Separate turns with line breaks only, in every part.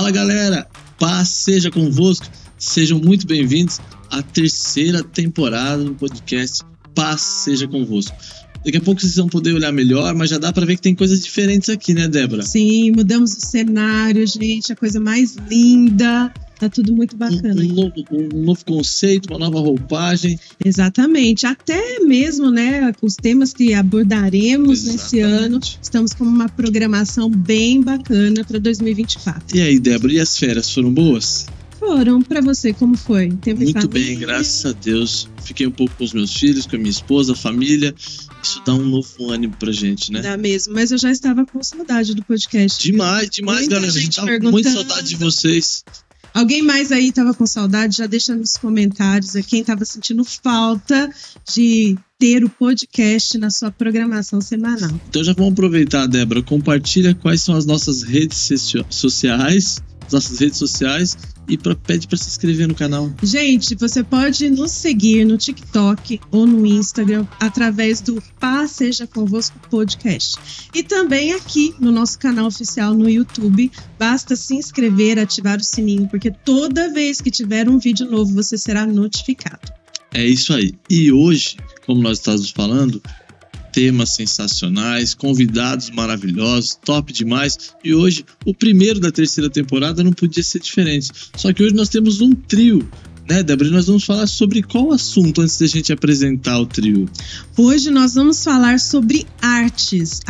Fala galera, paz seja convosco, sejam muito bem-vindos à terceira temporada do podcast Paz Seja Convosco. Daqui a pouco vocês vão poder olhar melhor, mas já dá pra ver que tem coisas diferentes aqui, né, Débora?
Sim, mudamos o cenário, gente, a coisa mais linda, tá tudo muito bacana.
Um novo conceito, uma nova roupagem.
Exatamente, até mesmo, né, os temas que abordaremos nesse ano, estamos com uma programação bem bacana para 2024.
E aí, Débora, e as férias foram boas?
Foram. Pra você, como foi? Tempo
muito bem, graças a Deus. Fiquei um pouco com os meus filhos, com a minha esposa, a família. Isso dá um novo ânimo pra gente, né?
Dá mesmo, mas eu já estava com saudade do podcast.
Demais, galera. A gente tava com muita saudade de vocês.
Alguém mais aí tava com saudade? Já deixa nos comentários quem tava sentindo falta de ter o podcast na sua programação semanal.
Então já vamos aproveitar, Débora. Compartilha quais são as nossas redes sociais. E pede para se inscrever no canal.
Gente, você pode nos seguir no TikTok ou no Instagram através do Paz Seja Convosco Podcast. E também aqui no nosso canal oficial no YouTube. Basta se inscrever, ativar o sininho, porque toda vez que tiver um vídeo novo você será notificado.
É isso aí. E hoje, como nós estávamos falando, temas sensacionais, convidados maravilhosos, top demais. E hoje, o primeiro da terceira temporada não podia ser diferente. Só que hoje nós temos um trio, né, Débora? Nós vamos falar sobre qual assunto antes da gente apresentar o trio?
Hoje nós vamos falar sobre artes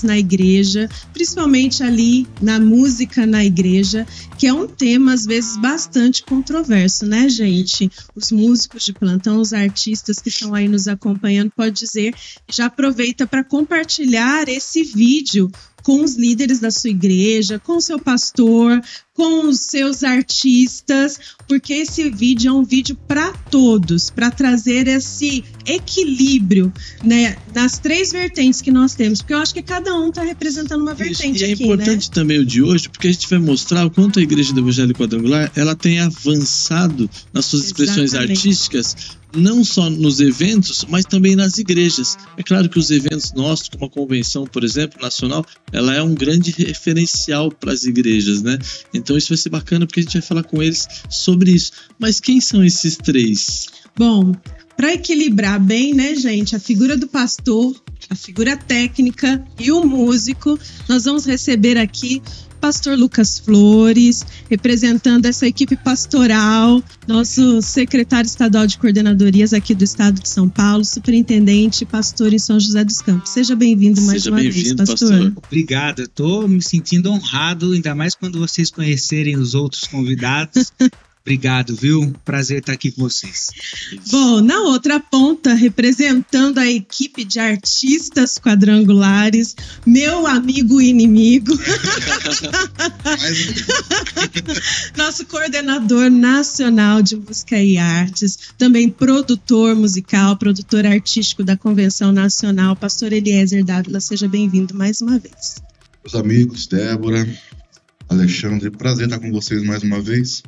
na igreja, principalmente ali na música na igreja, que é um tema às vezes bastante controverso, né, gente? Os músicos de plantão, os artistas que estão aí nos acompanhando, pode dizer, já aproveita para compartilhar esse vídeo com os líderes da sua igreja, com o seu pastor, com os seus artistas, porque esse vídeo é um vídeo para todos, para trazer esse equilíbrio, né, nas três vertentes que nós temos, porque eu acho que cada um está representando uma vertente.
E é
aqui,
importante, né, também o de hoje, porque a gente vai mostrar o quanto a Igreja do Evangelho Quadrangular ela tem avançado nas suas expressões artísticas, não só nos eventos, mas também nas igrejas. É claro que os eventos nossos, como a convenção, por exemplo, nacional, ela é um grande referencial para as igrejas, né? Então isso vai ser bacana porque a gente vai falar com eles sobre isso. Mas quem são esses três?
Bom, para equilibrar bem, né, gente, a figura do pastor, a figura técnica e o músico, nós vamos receber aqui Pastor Lucas Flores, representando essa equipe pastoral, nosso secretário estadual de coordenadorias aqui do estado de São Paulo, superintendente, pastor em São José dos Campos. Seja bem-vindo mais uma vez, pastor.
Obrigado, eu estou me sentindo honrado, ainda mais quando vocês conhecerem os outros convidados. Obrigado, viu? Prazer estar aqui com vocês.
Bom, na outra ponta, representando a equipe de artistas quadrangulares, meu amigo e inimigo, nosso coordenador nacional de música e artes, também produtor musical, produtor artístico da Convenção Nacional, pastor Eliezer Dávila. Seja bem-vindo mais uma vez.
Meus amigos, Débora, Alexandre, prazer estar com vocês mais uma vez.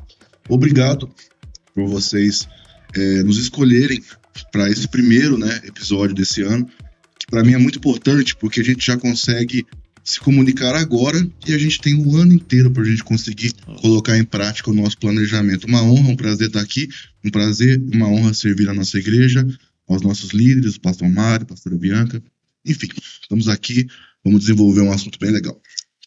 Obrigado por vocês nos escolherem para esse primeiro, né, episódio desse ano, que para mim é muito importante, porque a gente já consegue se comunicar agora e a gente tem um ano inteiro para a gente conseguir colocar em prática o nosso planejamento. Uma honra, um prazer estar aqui, um prazer, uma honra servir a nossa igreja, aos nossos líderes, o pastor Mário, a pastora Bianca. Enfim, estamos aqui, vamos desenvolver um assunto bem legal.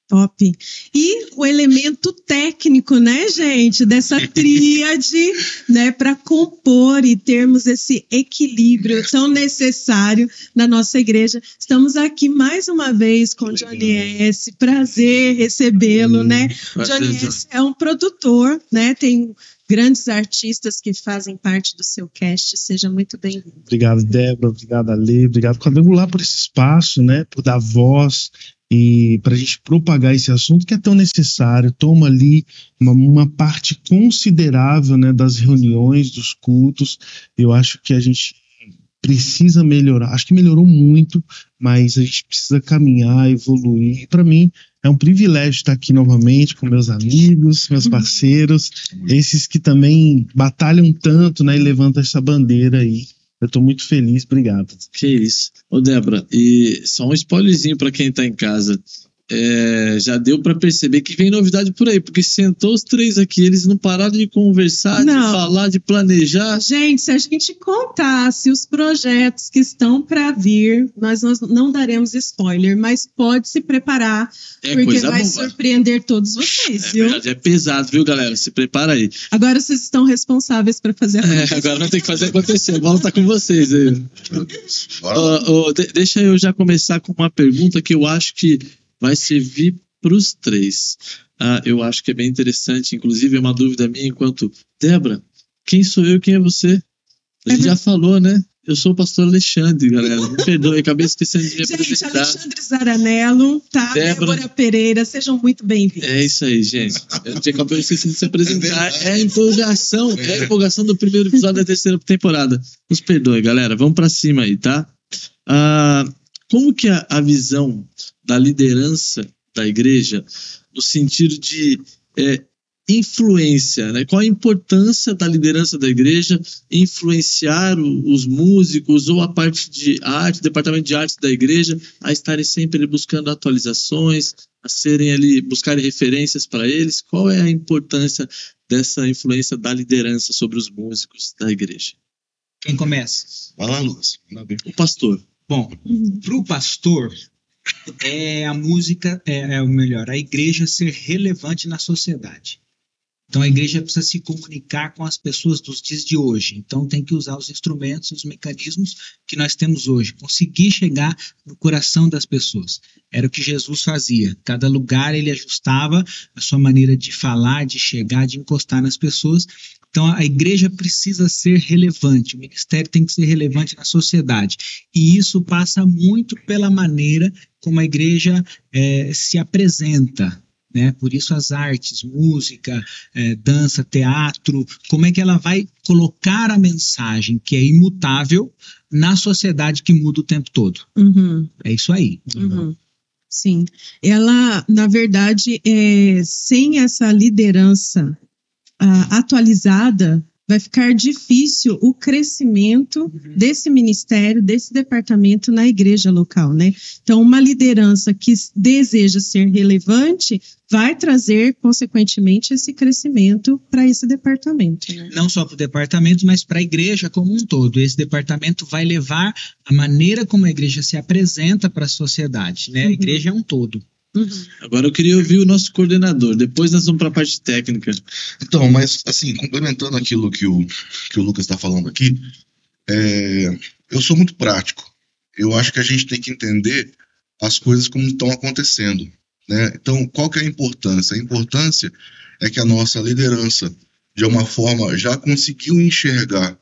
Top. E o elemento técnico, né, gente, dessa tríade, né, para compor e termos esse equilíbrio tão necessário na nossa igreja. Estamos aqui mais uma vez com o Johnny S. Prazer recebê-lo, né? Johnny S. é um produtor, né? Tem grandes artistas que fazem parte do seu cast. Seja muito bem-vindo.
Obrigado, Débora. Obrigado, Ale. Obrigado, Quadrangular, por esse espaço, né? Por dar voz e para a gente propagar esse assunto que é tão necessário. Toma ali uma parte considerável, né, das reuniões, dos cultos. Eu acho que a gente precisa melhorar. Acho que melhorou muito, mas a gente precisa caminhar, evoluir. Para mim, é um privilégio estar aqui novamente com meus amigos, meus parceiros, esses que também batalham tanto, né, e levantam essa bandeira aí. Eu tô muito feliz, obrigado.
Que isso. Ô, Débora, e só um spoilerzinho para quem tá em casa. já deu para perceber que vem novidade por aí, porque sentou os três aqui, eles não pararam de conversar, de falar, de planejar.
Gente, se a gente contasse os projetos que estão para vir, nós não daremos spoiler, mas pode se preparar, porque vai surpreender todos vocês, viu?
Verdade, é pesado, viu, galera? Se prepara aí.
Agora vocês estão responsáveis para fazer acontecer.
Agora nós temos que fazer acontecer. A bola tá com vocês aí. Deixa eu já começar com uma pergunta que eu acho que vai servir para os três. Eu acho que é bem interessante, inclusive é uma dúvida minha enquanto Débora, quem sou eu e quem é você? A gente já falou, né? Eu sou o pastor Alexandre, galera. Me perdoe, acabei esquecendo de me apresentar.
Gente, Alexandre Zaranello, tá? Débora Pereira, sejam muito bem-vindos.
É isso aí, gente. Eu acabei esquecendo de se apresentar. É a empolgação do primeiro episódio da terceira temporada. Nos perdoe, galera. Vamos para cima aí, tá? Como que a visão da liderança da igreja, no sentido de influência, né? Qual a importância da liderança da igreja influenciar os músicos ou a parte de arte, o departamento de arte da igreja, a estarem sempre buscando atualizações, a serem ali, buscarem referências para eles? Qual é a importância dessa influência da liderança sobre os músicos da igreja?
Quem começa?
Vai lá, Lucas.
O pastor.
Bom, para o pastor, a música, a igreja ser relevante na sociedade. Então a igreja precisa se comunicar com as pessoas dos dias de hoje. Então tem que usar os instrumentos, os mecanismos que nós temos hoje. Conseguir chegar no coração das pessoas. Era o que Jesus fazia. Cada lugar ele ajustava a sua maneira de falar, de chegar, de encostar nas pessoas. Então a igreja precisa ser relevante. O ministério tem que ser relevante na sociedade. E isso passa muito pela maneira como a igreja se apresenta. Né? Por isso as artes, música, dança, teatro, como é que ela vai colocar a mensagem que é imutável na sociedade que muda o tempo todo.
Uhum.
É isso aí.
Uhum. Sim, ela, na verdade, sem essa liderança atualizada, vai ficar difícil o crescimento desse ministério, desse departamento na igreja local, né? Então, uma liderança que deseja ser relevante vai trazer, consequentemente, esse crescimento para esse departamento, né?
Não só para o departamento, mas para a igreja como um todo. Esse departamento vai levar a maneira como a igreja se apresenta para a sociedade, né? A igreja é um todo.
Uhum.
Agora eu queria ouvir o nosso coordenador, depois nós vamos para a parte técnica.
Então, mas assim, complementando aquilo que o Lucas está falando aqui, eu sou muito prático. Eu acho que a gente tem que entender as coisas como estão acontecendo, né? Então, qual que é a importância? A importância é que a nossa liderança, de uma forma, já conseguiu enxergar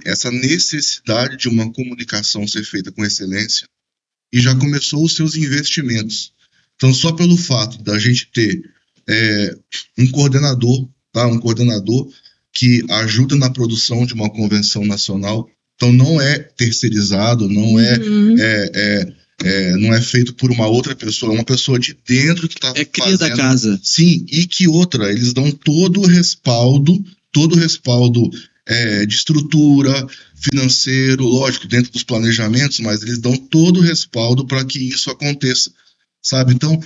essa necessidade de uma comunicação ser feita com excelência e já começou os seus investimentos. Então, só pelo fato da gente ter um coordenador, tá? Um coordenador que ajuda na produção de uma convenção nacional, então não é terceirizado, não não é feito por uma outra pessoa, é uma pessoa de dentro que está
cria da casa.
Sim, e que eles dão todo o respaldo de estrutura, financeiro, lógico, dentro dos planejamentos, mas eles dão todo o respaldo para que isso aconteça, sabe? Então,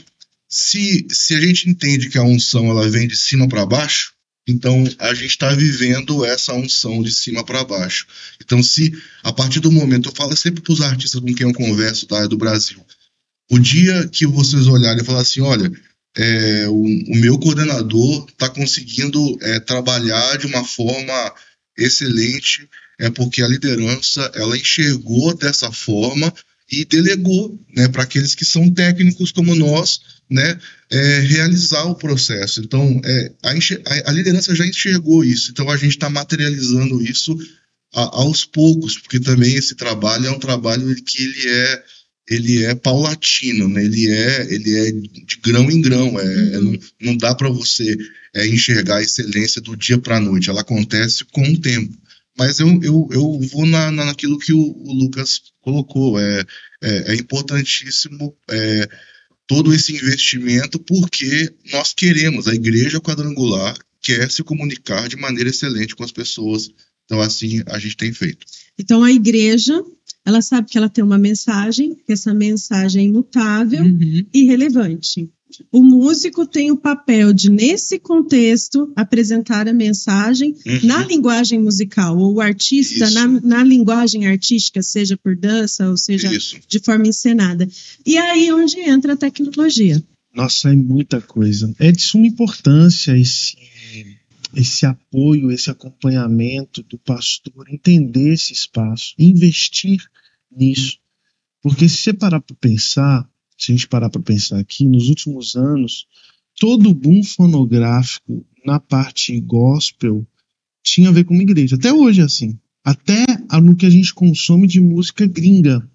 se a gente entende que a unção ela vem de cima para baixo, então a gente está vivendo essa unção de cima para baixo. Então, se a partir do momento, eu falo sempre para os artistas com quem eu converso, tá, do Brasil, o dia que vocês olharem e falar assim, olha, o meu coordenador está conseguindo trabalhar de uma forma excelente, porque a liderança ela enxergou dessa forma e delegou, né, para aqueles que são técnicos como nós, né, realizar o processo. Então, a liderança já enxergou isso, então a gente está materializando isso aos poucos, porque também esse trabalho é um trabalho que ele é paulatino, né? Ele é de grão em grão, não dá para você enxergar a excelência do dia para a noite, ela acontece com o tempo. Mas eu vou naquilo que o Lucas colocou, é importantíssimo todo esse investimento, porque nós queremos, a Igreja Quadrangular quer se comunicar de maneira excelente com as pessoas Então, assim, a gente tem feito.
Então, a igreja, ela sabe que ela tem uma mensagem, que essa mensagem é imutável e relevante. O músico tem o papel de, nesse contexto, apresentar a mensagem na linguagem musical, ou o artista na linguagem artística, seja por dança, ou seja de forma encenada. E aí onde entra a tecnologia.
Nossa, é muita coisa. É de suma importância esse apoio, esse acompanhamento do pastor, entender esse espaço, investir nisso. Porque se você parar para pensar, se a gente parar para pensar aqui, nos últimos anos, todo o boom fonográfico na parte gospel tinha a ver com uma igreja. Até hoje é assim. Até no que a gente consome de música gringa,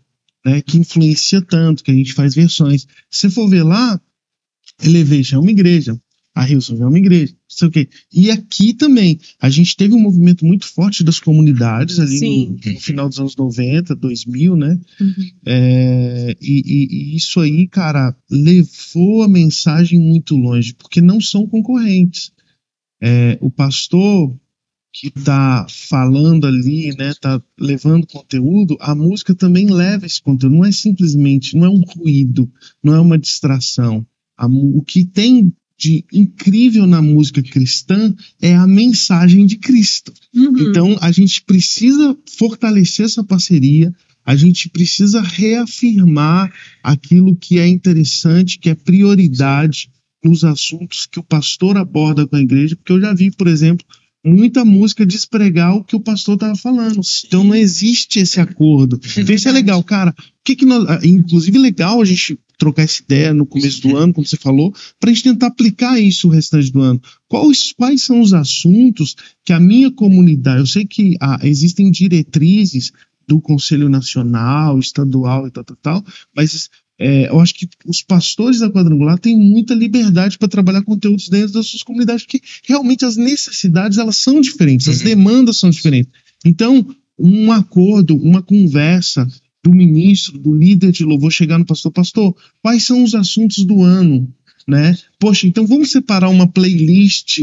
né, que influencia tanto, que a gente faz versões. Se você for ver lá, Elevation é uma igreja, a Hillsong é uma igreja, não sei o quê. E aqui também, a gente teve um movimento muito forte das comunidades ali no final dos anos 90, 2000, né? E isso aí, cara, levou a mensagem muito longe, porque não são concorrentes. O pastor que está falando ali, né, tá levando conteúdo, a música também leva esse conteúdo, não é simplesmente, não é um ruído, não é uma distração. O que tem de incrível na música cristã é a mensagem de Cristo. Então, a gente precisa fortalecer essa parceria, a gente precisa reafirmar aquilo que é interessante, que é prioridade nos assuntos que o pastor aborda com a igreja, porque eu já vi, por exemplo, muita música despregar o que o pastor estava falando. Então não existe esse acordo. Então isso é legal, cara. Inclusive legal a gente trocar essa ideia no começo do ano, como você falou, para a gente tentar aplicar isso o restante do ano. Quais são os assuntos que a minha comunidade... Eu sei que existem diretrizes do Conselho Nacional, Estadual e tal, mas... eu acho que os pastores da Quadrangular têm muita liberdade para trabalhar conteúdos dentro das suas comunidades, porque realmente as necessidades elas são diferentes, as demandas são diferentes. Então, um acordo, uma conversa do ministro, do líder de louvor chegar no pastor, quais são os assuntos do ano? Né? Poxa, então vamos separar uma playlist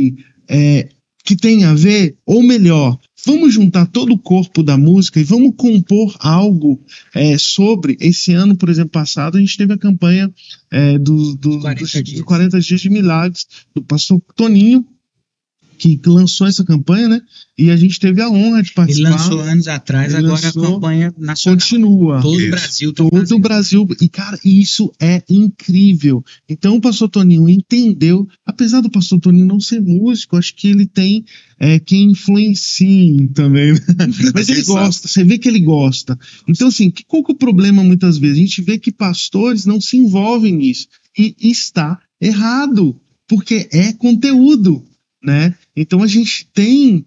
que tem a ver, ou melhor, vamos juntar todo o corpo da música e vamos compor algo sobre. Esse ano, por exemplo, passado, a gente teve a campanha dos 40 Dias de Milagres, do pastor Toninho, que lançou essa campanha, né? E a gente teve a honra de participar.
Ele lançou anos atrás, agora a campanha nacional.
Continua.
Todo o Brasil.
Todo o Brasil. E, cara, isso é incrível. Então, o pastor Toninho entendeu, apesar do pastor Toninho não ser músico, acho que ele tem quem influencie também. Né? Mas ele gosta, você vê que ele gosta. Então, assim, qual que é o problema muitas vezes? A gente vê que pastores não se envolvem nisso. E está errado, porque é conteúdo. Né? Então a gente tem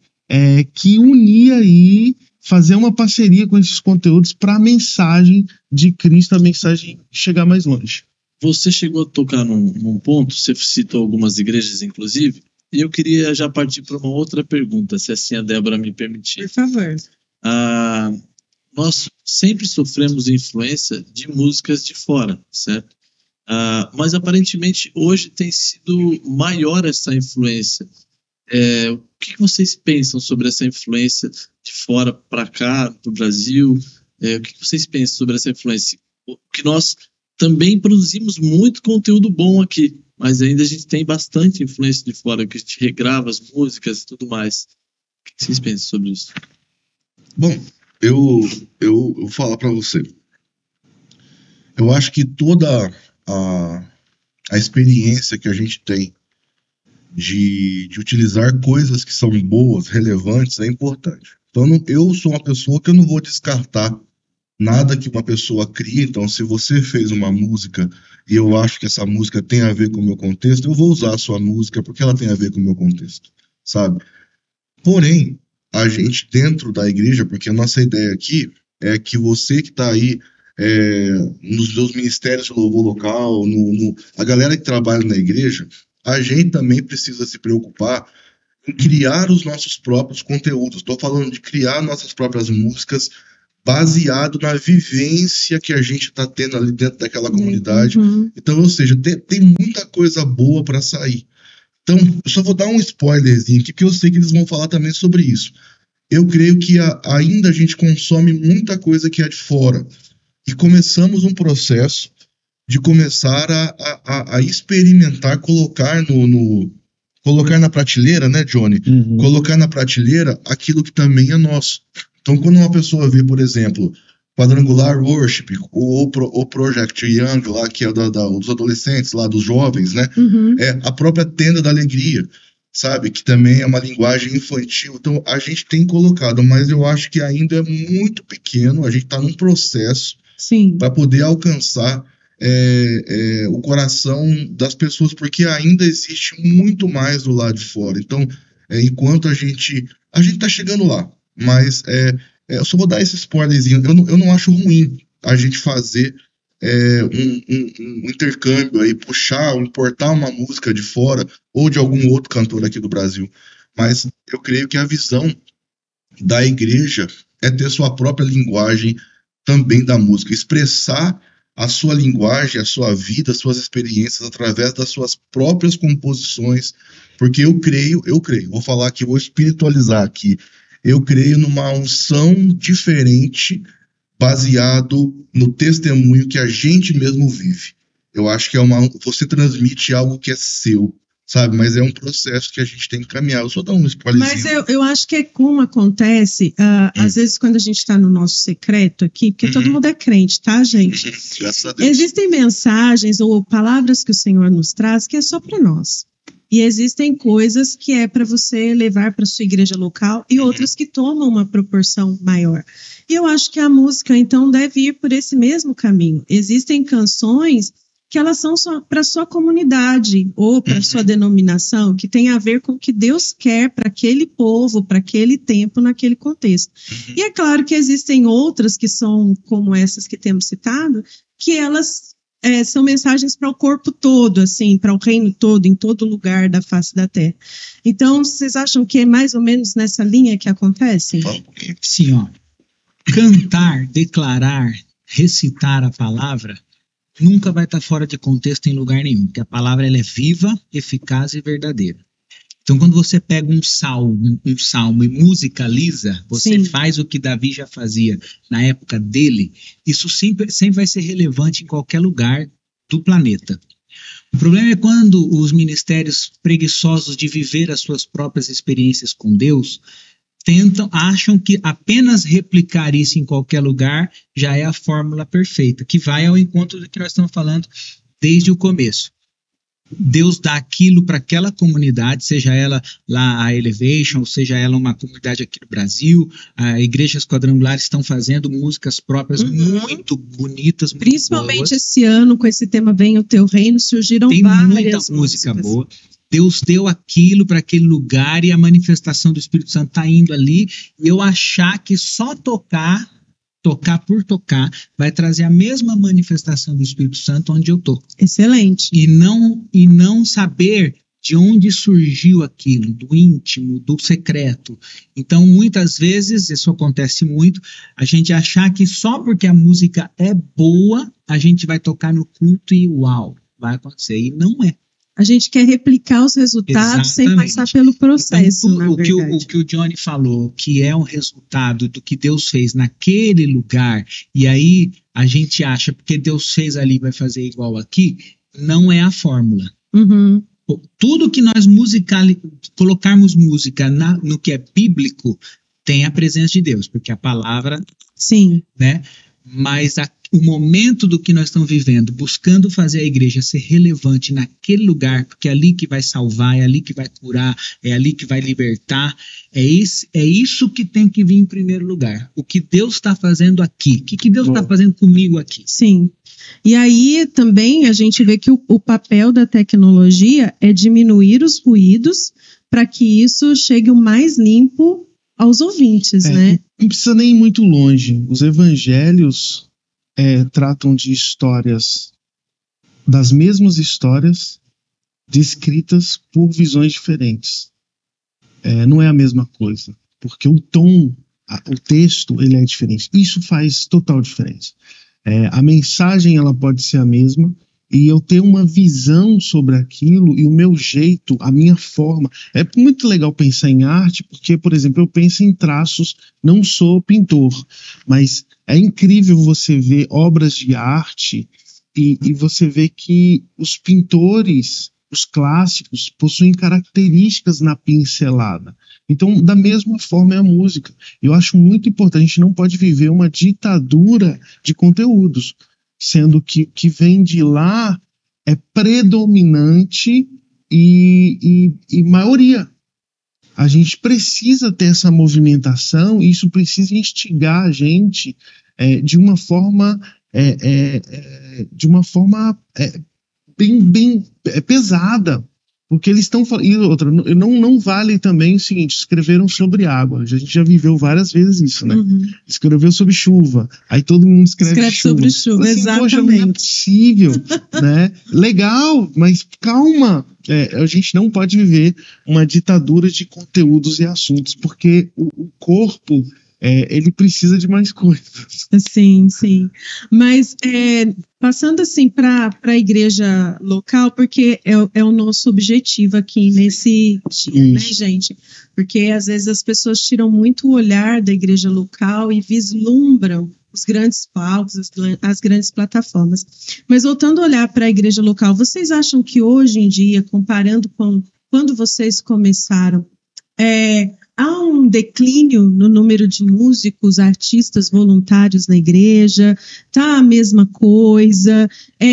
que unir aí, fazer uma parceria com esses conteúdos para a mensagem de Cristo, a mensagem chegar mais longe.
Você chegou a tocar num ponto, você citou algumas igrejas inclusive, e eu queria já partir para uma outra pergunta, se assim a Débora me permitir.
Por favor.
Nós sempre sofremos influência de músicas de fora, certo? Mas aparentemente hoje tem sido maior essa influência. O que vocês pensam sobre essa influência de fora para cá, do Brasil? O que vocês pensam sobre essa influência? Que nós também produzimos muito conteúdo bom aqui, mas ainda a gente tem bastante influência de fora, que a gente regrava as músicas e tudo mais. O que vocês pensam sobre isso?
Bom, eu vou falar para você. Eu acho que toda a experiência que a gente tem de utilizar coisas que são boas, relevantes, é importante. Então, eu sou uma pessoa que eu não vou descartar nada que uma pessoa cria. Então, se você fez uma música e eu acho que essa música tem a ver com o meu contexto, eu vou usar a sua música porque ela tem a ver com o meu contexto, sabe? Porém, a gente dentro da igreja, porque a nossa ideia aqui é que você que está aí nos seus ministérios de louvor local, a galera que trabalha na igreja, a gente também precisa se preocupar em criar os nossos próprios conteúdos. Estou falando de criar nossas próprias músicas baseado na vivência que a gente está tendo ali dentro daquela comunidade. Então, ou seja, tem muita coisa boa para sair. Então, eu só vou dar um spoilerzinho aqui, porque eu sei que eles vão falar também sobre isso. eu creio que ainda a gente consome muita coisa que é de fora. E começamos um processo de começar a experimentar, colocar colocar na prateleira, né, Johnny?
Uhum.
Colocar na prateleira aquilo que também é nosso. Então, quando uma pessoa vê, por exemplo, Quadrangular Worship, ou o Project Young, lá, que é dos adolescentes, lá, dos jovens, né?
Uhum.
A própria Tenda da Alegria, sabe? Que também é uma linguagem infantil. Então, a gente tem colocado, mas eu acho que ainda é muito pequeno, a gente está num processo
Sim.
para poder alcançar o coração das pessoas, porque ainda existe muito mais do lado de fora. Então, enquanto a gente está chegando lá, mas eu só vou dar esse spoilerzinho. Eu não acho ruim a gente fazer um intercâmbio aí, importar uma música de fora ou de algum outro cantor aqui do Brasil. Mas eu creio que a visão da igreja é ter sua própria linguagem também da música, expressar a sua linguagem, a sua vida, as suas experiências através das suas próprias composições, porque eu creio, vou falar aqui, vou espiritualizar aqui, eu creio numa unção diferente baseado no testemunho que a gente mesmo vive. Eu acho que você transmite algo que é seu, sabe? Mas é um processo que a gente tem que caminhar. Eu só dou um spoilerzinho.
Mas eu acho que é como acontece, às vezes quando a gente está no nosso secreto aqui, porque todo mundo é crente, tá, gente?
Graças a Deus.
Existem mensagens ou palavras que o Senhor nos traz que é só para nós. E existem coisas que é para você levar para sua igreja local e outras que tomam uma proporção maior. E eu acho que a música, então, deve ir por esse mesmo caminho. Existem canções que elas são só para sua comunidade ou para sua denominação, que tem a ver com o que Deus quer para aquele povo, para aquele tempo, naquele contexto. E é claro que existem outras que são como essas que temos citado, que elas são mensagens para o corpo todo, assim, para o reino todo, em todo lugar da face da terra. Então, vocês acham que é mais ou menos nessa linha que acontece?
Sim, ó. Cantar, declarar, recitar a palavra nunca vai estar fora de contexto em lugar nenhum, porque a palavra ela é viva, eficaz e verdadeira. Então, quando você pega um salmo e musicaliza, você
Sim.
faz o que Davi já fazia na época dele, isso sempre vai ser relevante em qualquer lugar do planeta. O problema é quando os ministérios preguiçosos de viver as suas próprias experiências com Deus acham que apenas replicar isso em qualquer lugar já é a fórmula perfeita, que vai ao encontro do que nós estamos falando desde o começo. Deus dá aquilo para aquela comunidade, seja ela lá a Elevation, ou seja ela uma comunidade aqui no Brasil. As igrejas quadrangulares estão fazendo músicas próprias muito bonitas, muito
Principalmente
boas.
esse ano, com esse tema Venha o Teu Reino, surgiram
Tem
várias
muita música
músicas.
boa. Deus deu aquilo para aquele lugar e a manifestação do Espírito Santo está indo ali. E eu achar que só tocar por tocar, vai trazer a mesma manifestação do Espírito Santo onde eu estou.
Excelente.
E não saber de onde surgiu aquilo, do íntimo, do secreto. Então, muitas vezes, isso acontece muito, a gente achar que só porque a música é boa, a gente vai tocar no culto e uau, vai acontecer. E não é.
A gente quer replicar os resultados sem
Exatamente.
passar pelo processo,
Então,
na
o
verdade.
que o Johnny falou, que é um resultado do que Deus fez naquele lugar, e aí a gente acha, porque Deus fez ali, vai fazer igual aqui, não é a fórmula.
Uhum.
Tudo que nós colocarmos música no que é bíblico, tem a presença de Deus, porque a palavra,
Sim.
né? Mas o momento do que nós estamos vivendo, buscando fazer a igreja ser relevante naquele lugar, porque é ali que vai salvar, é ali que vai curar, é ali que vai libertar, é isso que tem que vir em primeiro lugar. O que Deus está fazendo aqui, o que Deus está fazendo comigo aqui.
Sim. E aí também a gente vê que o papel da tecnologia é diminuir os ruídos para que isso chegue o mais limpo aos ouvintes, né?
Não precisa nem ir muito longe. Os evangelhos tratam de histórias, das mesmas histórias, descritas por visões diferentes. Não é a mesma coisa, porque o tom, o texto, ele é diferente. Isso faz total diferença. A mensagem ela pode ser a mesma, e eu ter uma visão sobre aquilo e o meu jeito, a minha forma. É muito legal pensar em arte, porque, por exemplo, eu penso em traços, não sou pintor, mas é incrível você ver obras de arte e você vê que os pintores, os clássicos, possuem características na pincelada. Então, da mesma forma é a música. Eu acho muito importante, a gente não pode viver uma ditadura de conteúdos, sendo que o que vem de lá é predominante e maioria. A gente precisa ter essa movimentação e isso precisa instigar a gente de uma forma bem pesada, porque eles estão falando. E outra, não vale também o seguinte: escreveram sobre água. A gente já viveu várias vezes isso, né?
Uhum.
Escreveu sobre chuva. Aí todo mundo escreve
sobre chuva,
assim,
exatamente.
Poxa, não é possível, né? Legal, mas calma. A gente não pode viver uma ditadura de conteúdos e assuntos, porque o corpo ele precisa de mais coisas.
Sim, sim. Mas passando assim para a igreja local, porque é o nosso objetivo aqui nesse dia, né, gente? Porque às vezes as pessoas tiram muito o olhar da igreja local e vislumbram os grandes palcos, as grandes plataformas. Mas voltando a olhar para a igreja local, vocês acham que hoje em dia, comparando com quando vocês começaram, há um declínio no número de músicos, artistas voluntários na igreja? Está a mesma coisa?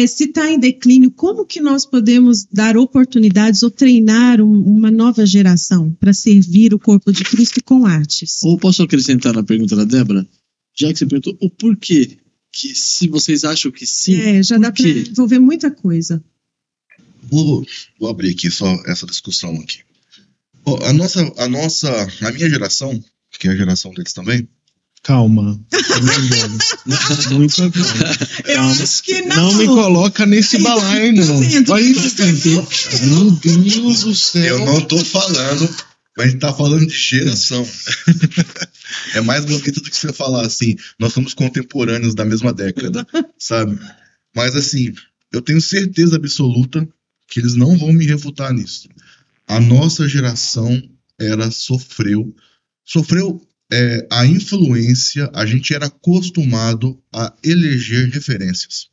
Se está em declínio, como que nós podemos dar oportunidades ou treinar uma nova geração para servir o corpo de Cristo com artes?
Ou posso acrescentar na pergunta da Débora? Já que você perguntou o porquê, que se vocês acham que sim,
já dá para envolver muita coisa.
Vou abrir aqui só essa discussão aqui. A minha geração, que é a geração deles também.
Calma. Muita calma.
Eu acho que não.
Não me coloca nesse balaio, não. Meu Deus do céu.
Eu não tô falando, mas a gente tá falando de geração. É mais bonito do que você falar assim, nós somos contemporâneos da mesma década, sabe? Mas assim, eu tenho certeza absoluta que eles não vão me refutar nisso. A nossa geração sofreu a influência, a gente era acostumado a eleger referências,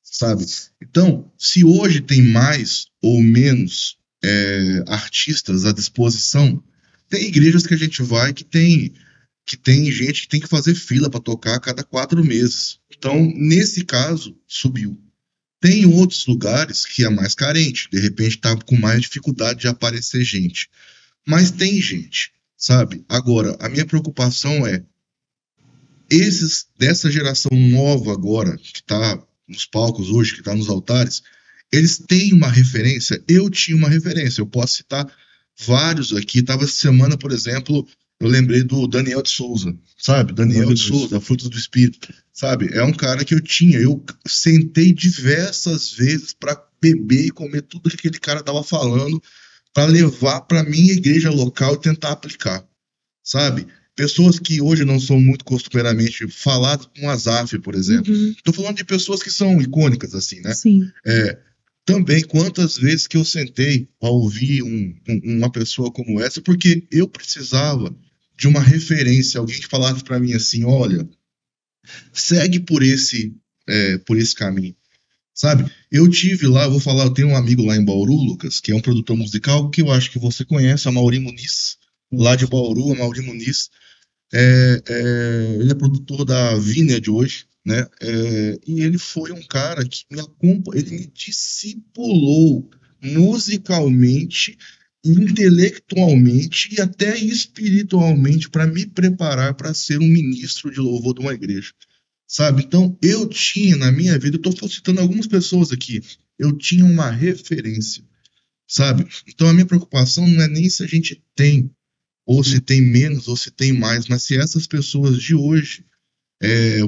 sabe? Então, se hoje tem mais ou menos artistas à disposição, tem igrejas que a gente vai que tem gente que tem que fazer fila para tocar a cada 4 meses. Então, nesse caso, subiu. Tem outros lugares que é mais carente, de repente está com mais dificuldade de aparecer gente. Mas tem gente, sabe? Agora, a minha preocupação é esses dessa geração nova agora, que está nos palcos hoje, que está nos altares, eles têm uma referência. Eu tinha uma referência, eu posso citar vários aqui. Estava essa semana, por exemplo, eu lembrei do Daniel de Souza, sabe? Daniel de Souza, Frutos do Espírito, sabe? É um cara que eu sentei diversas vezes para beber e comer tudo que aquele cara estava falando, para levar para minha igreja local e tentar aplicar, sabe? Pessoas que hoje não são muito costumeiramente faladas, como Asaf, por exemplo. Estou falando de pessoas que são icônicas, assim, né?
Sim.
Também, quantas vezes que eu sentei a ouvir uma pessoa como essa, porque eu precisava de uma referência, alguém que falasse para mim assim, olha, segue por esse caminho, sabe? Eu tive lá, eu tenho um amigo lá em Bauru, Lucas, que é um produtor musical que eu acho que você conhece, a Mauri Muniz, lá de Bauru, a Mauri Muniz, ele é produtor da Vineyard hoje, né? E ele foi um cara que ele me discipulou musicalmente, intelectualmente e até espiritualmente para me preparar para ser um ministro de louvor de uma igreja, sabe? Então eu tinha na minha vida, eu estou citando algumas pessoas aqui, eu tinha uma referência, sabe? Então a minha preocupação não é nem se a gente tem, ou se tem menos, ou se tem mais, mas se essas pessoas de hoje,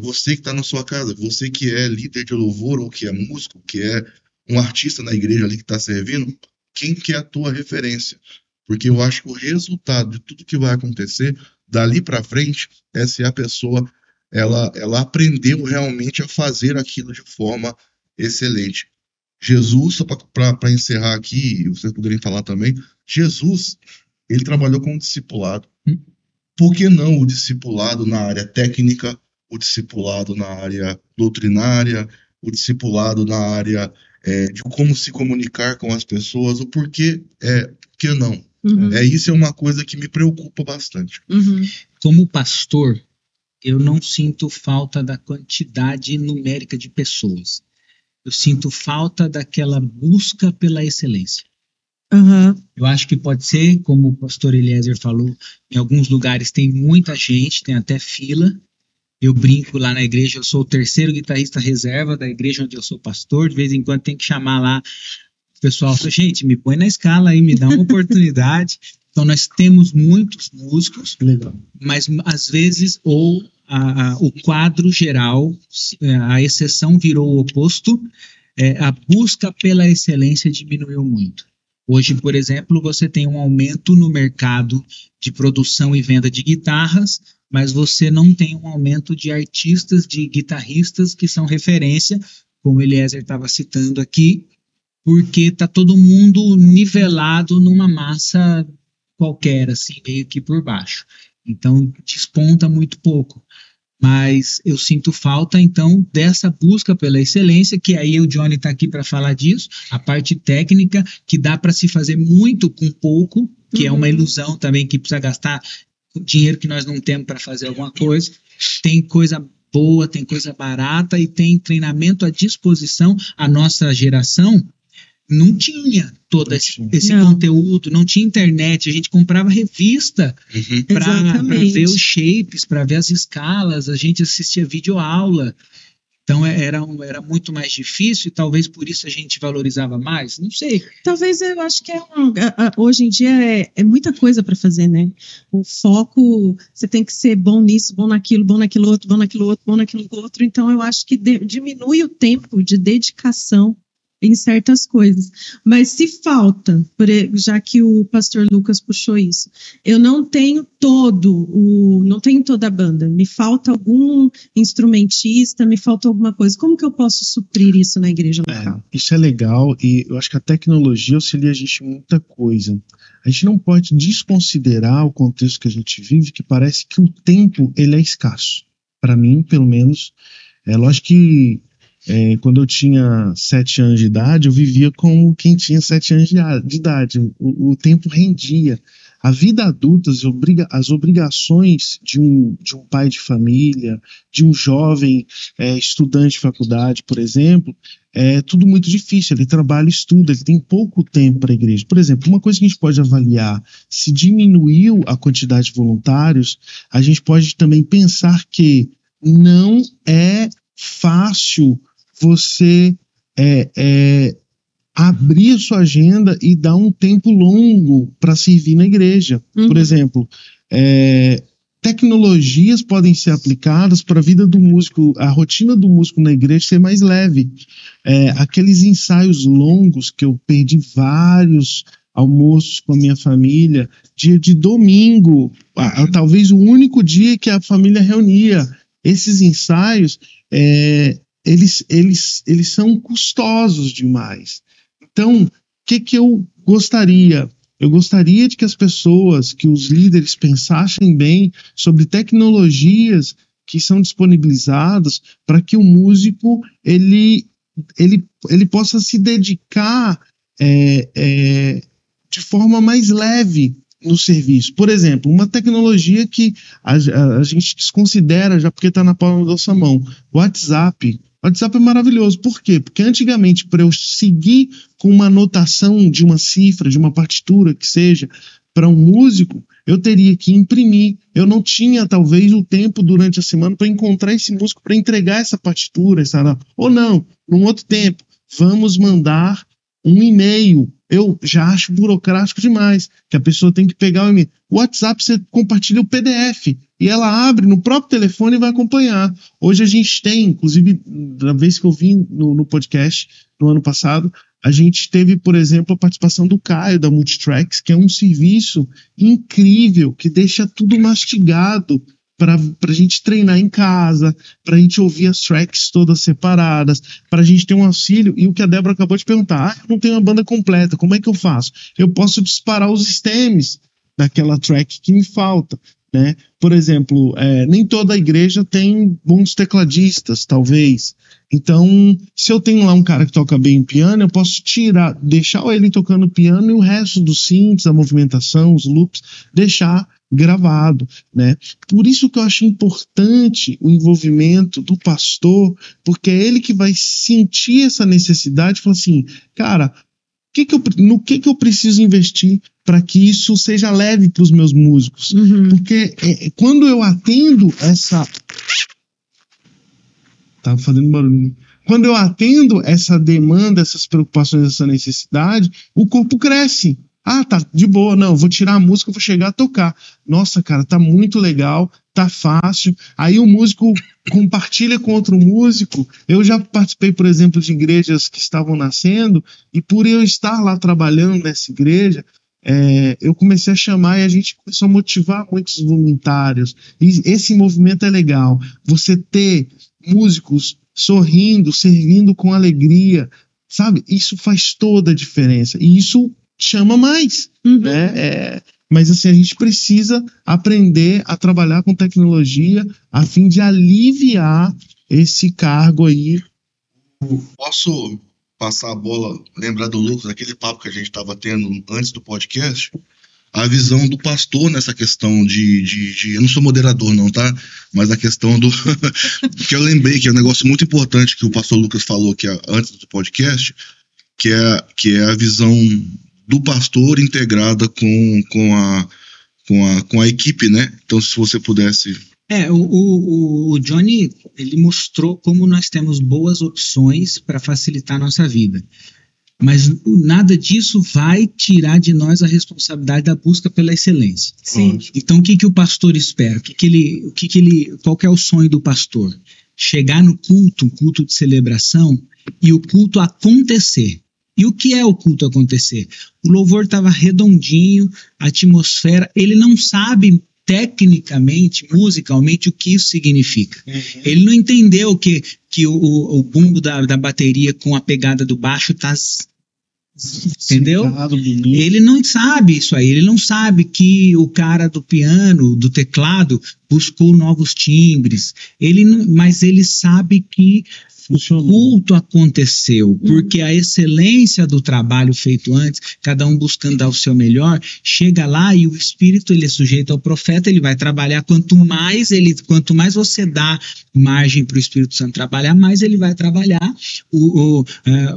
você que está na sua casa, você que é líder de louvor, ou que é músico, que é um artista na igreja ali que está servindo, quem que é a tua referência? Porque eu acho que o resultado de tudo que vai acontecer dali para frente é se a pessoa ela aprendeu realmente a fazer aquilo de forma excelente. Jesus, só para encerrar aqui, e vocês poderem falar também, Jesus, ele trabalhou com o discipulado. Por que não o discipulado na área técnica, o discipulado na área doutrinária, o discipulado na área de como se comunicar com as pessoas, o porquê, por que não? Isso é uma coisa que me preocupa bastante.
Como pastor, eu não sinto falta da quantidade numérica de pessoas. Eu sinto falta daquela busca pela excelência. Eu acho que pode ser, como o pastor Eliezer falou, em alguns lugares tem muita gente, tem até fila. Eu brinco lá na igreja, eu sou o terceiro guitarrista reserva da igreja onde eu sou pastor. De vez em quando tem que chamar lá o pessoal, gente, me põe na escala aí, me dá uma oportunidade. Então nós temos muitos músicos, mas às vezes o quadro geral, a exceção virou o oposto, a busca pela excelência diminuiu muito. Hoje, por exemplo, você tem um aumento no mercado de produção e venda de guitarras, mas você não tem um aumento de artistas, de guitarristas que são referência, como o Eliezer estava citando aqui, porque está todo mundo nivelado numa massa qualquer, assim, meio que por baixo. Então, desponta muito pouco. Mas eu sinto falta, então, dessa busca pela excelência, que aí o Johnny está aqui para falar disso, a parte técnica, que dá para se fazer muito com pouco, que é uma ilusão também, que precisa gastar dinheiro que nós não temos para fazer alguma coisa. Tem coisa boa, tem coisa barata e tem treinamento à disposição. A nossa geração não tinha todo esse conteúdo, não tinha internet, a gente comprava revista para ver os shapes, para ver as escalas, a gente assistia videoaula. Então era muito mais difícil e talvez por isso a gente valorizava mais, não sei.
Talvez eu acho que hoje em dia é muita coisa para fazer, né? O foco, você tem que ser bom nisso, bom naquilo outro, bom naquilo outro. Então eu acho que diminui o tempo de dedicação em certas coisas, mas se falta, já que o pastor Lucas puxou isso, eu não tenho toda a banda, me falta algum instrumentista, me falta alguma coisa, como que eu posso suprir isso na igreja local?
Isso é legal e eu acho que a tecnologia auxilia a gente em muita coisa. A gente não pode desconsiderar o contexto que a gente vive, que parece que o tempo ele é escasso. Para mim, pelo menos, é lógico que quando eu tinha 7 anos de idade, eu vivia como quem tinha 7 anos de idade. O tempo rendia. A vida adulta, as obrigações de um pai de família, de um jovem estudante de faculdade, por exemplo, é tudo muito difícil. Ele trabalha e estuda, ele tem pouco tempo para a igreja. Por exemplo, uma coisa que a gente pode avaliar, se diminuiu a quantidade de voluntários, a gente pode também pensar que não é fácil você abrir a sua agenda e dar um tempo longo para servir na igreja. Por exemplo, tecnologias podem ser aplicadas para a vida do músico, a rotina do músico na igreja ser mais leve. Aqueles ensaios longos que eu perdi vários almoços com a minha família, dia de domingo, talvez o único dia que a família reunia. Esses ensaios, eles são custosos demais. Então, o que eu gostaria? Eu gostaria de que as pessoas, que os líderes pensassem bem sobre tecnologias que são disponibilizadas para que o músico ele possa se dedicar de forma mais leve no serviço. Por exemplo, uma tecnologia que a gente desconsidera já porque está na palma da nossa mão, o WhatsApp. O WhatsApp é maravilhoso. Por quê? Porque antigamente, para eu seguir com uma anotação de uma cifra, de uma partitura que seja, para um músico, eu teria que imprimir. Eu não tinha, talvez, o tempo durante a semana para encontrar esse músico, para entregar essa partitura. Ou não, num outro tempo, vamos mandar um e-mail. Eu já acho burocrático demais, que a pessoa tem que pegar o e-mail. O WhatsApp, você compartilha o PDF e ela abre no próprio telefone e vai acompanhar. Hoje a gente tem, inclusive, da vez que eu vim no podcast no ano passado, a gente teve, por exemplo, a participação do Caio, da Multitracks, que é um serviço incrível, que deixa tudo mastigado pra gente treinar em casa, pra gente ouvir as tracks todas separadas, pra gente ter um auxílio. E o que a Débora acabou de perguntar, eu não tenho uma banda completa, como é que eu faço? Eu posso disparar os stems daquela track que me falta, né? Por exemplo, nem toda igreja tem bons tecladistas, talvez. Então, se eu tenho lá um cara que toca bem piano, eu posso deixar ele tocando piano e o resto dos synths, a movimentação, os loops, deixar gravado, né? Por isso que eu acho importante o envolvimento do pastor, porque é ele que vai sentir essa necessidade e falar assim, cara, no que eu preciso investir para que isso seja leve para os meus músicos? Porque quando eu atendo essa... Tava fazendo barulho. Quando eu atendo essa demanda, essas preocupações, essa necessidade, o corpo cresce. Ah, tá, de boa, não, vou tirar a música, vou chegar a tocar. Nossa, cara, tá muito legal, tá fácil. Aí o músico compartilha com outro músico. Eu já participei, por exemplo, de igrejas que estavam nascendo, e por eu estar lá trabalhando nessa igreja, eu comecei a chamar e a gente começou a motivar muitos voluntários. E esse movimento é legal. Você ter músicos sorrindo, servindo com alegria, sabe? Isso faz toda a diferença. E isso chama mais, né? Mas assim, a gente precisa aprender a trabalhar com tecnologia a fim de aliviar esse cargo aí.
Posso passar a bola, lembrar do Lucas, aquele papo que a gente estava tendo antes do podcast? A visão do pastor nessa questão de eu não sou moderador não, tá? Mas a questão do... que eu lembrei que é um negócio muito importante que o pastor Lucas falou aqui antes do podcast, que é a visão do pastor integrada com a equipe, né? Então, se você pudesse...
O Johnny, ele mostrou como nós temos boas opções para facilitar a nossa vida. Mas nada disso vai tirar de nós a responsabilidade da busca pela excelência.
Sim.
Então, o que o pastor espera? Qual que é o sonho do pastor? Chegar no culto, um culto de celebração, e o culto acontecer. E o que é o culto acontecer? O louvor estava redondinho, a atmosfera, ele não sabe tecnicamente, musicalmente, o que isso significa. Ele não entendeu que o bumbo da bateria com a pegada do baixo está... Entendeu? Ele não sabe isso aí, ele não sabe que o cara do piano, do teclado, buscou novos timbres, mas ele sabe que o culto aconteceu, porque a excelência do trabalho feito antes, cada um buscando dar o seu melhor, chega lá e o Espírito, ele é sujeito ao profeta, ele vai trabalhar, quanto mais você dá margem para o Espírito Santo trabalhar, mais ele vai trabalhar.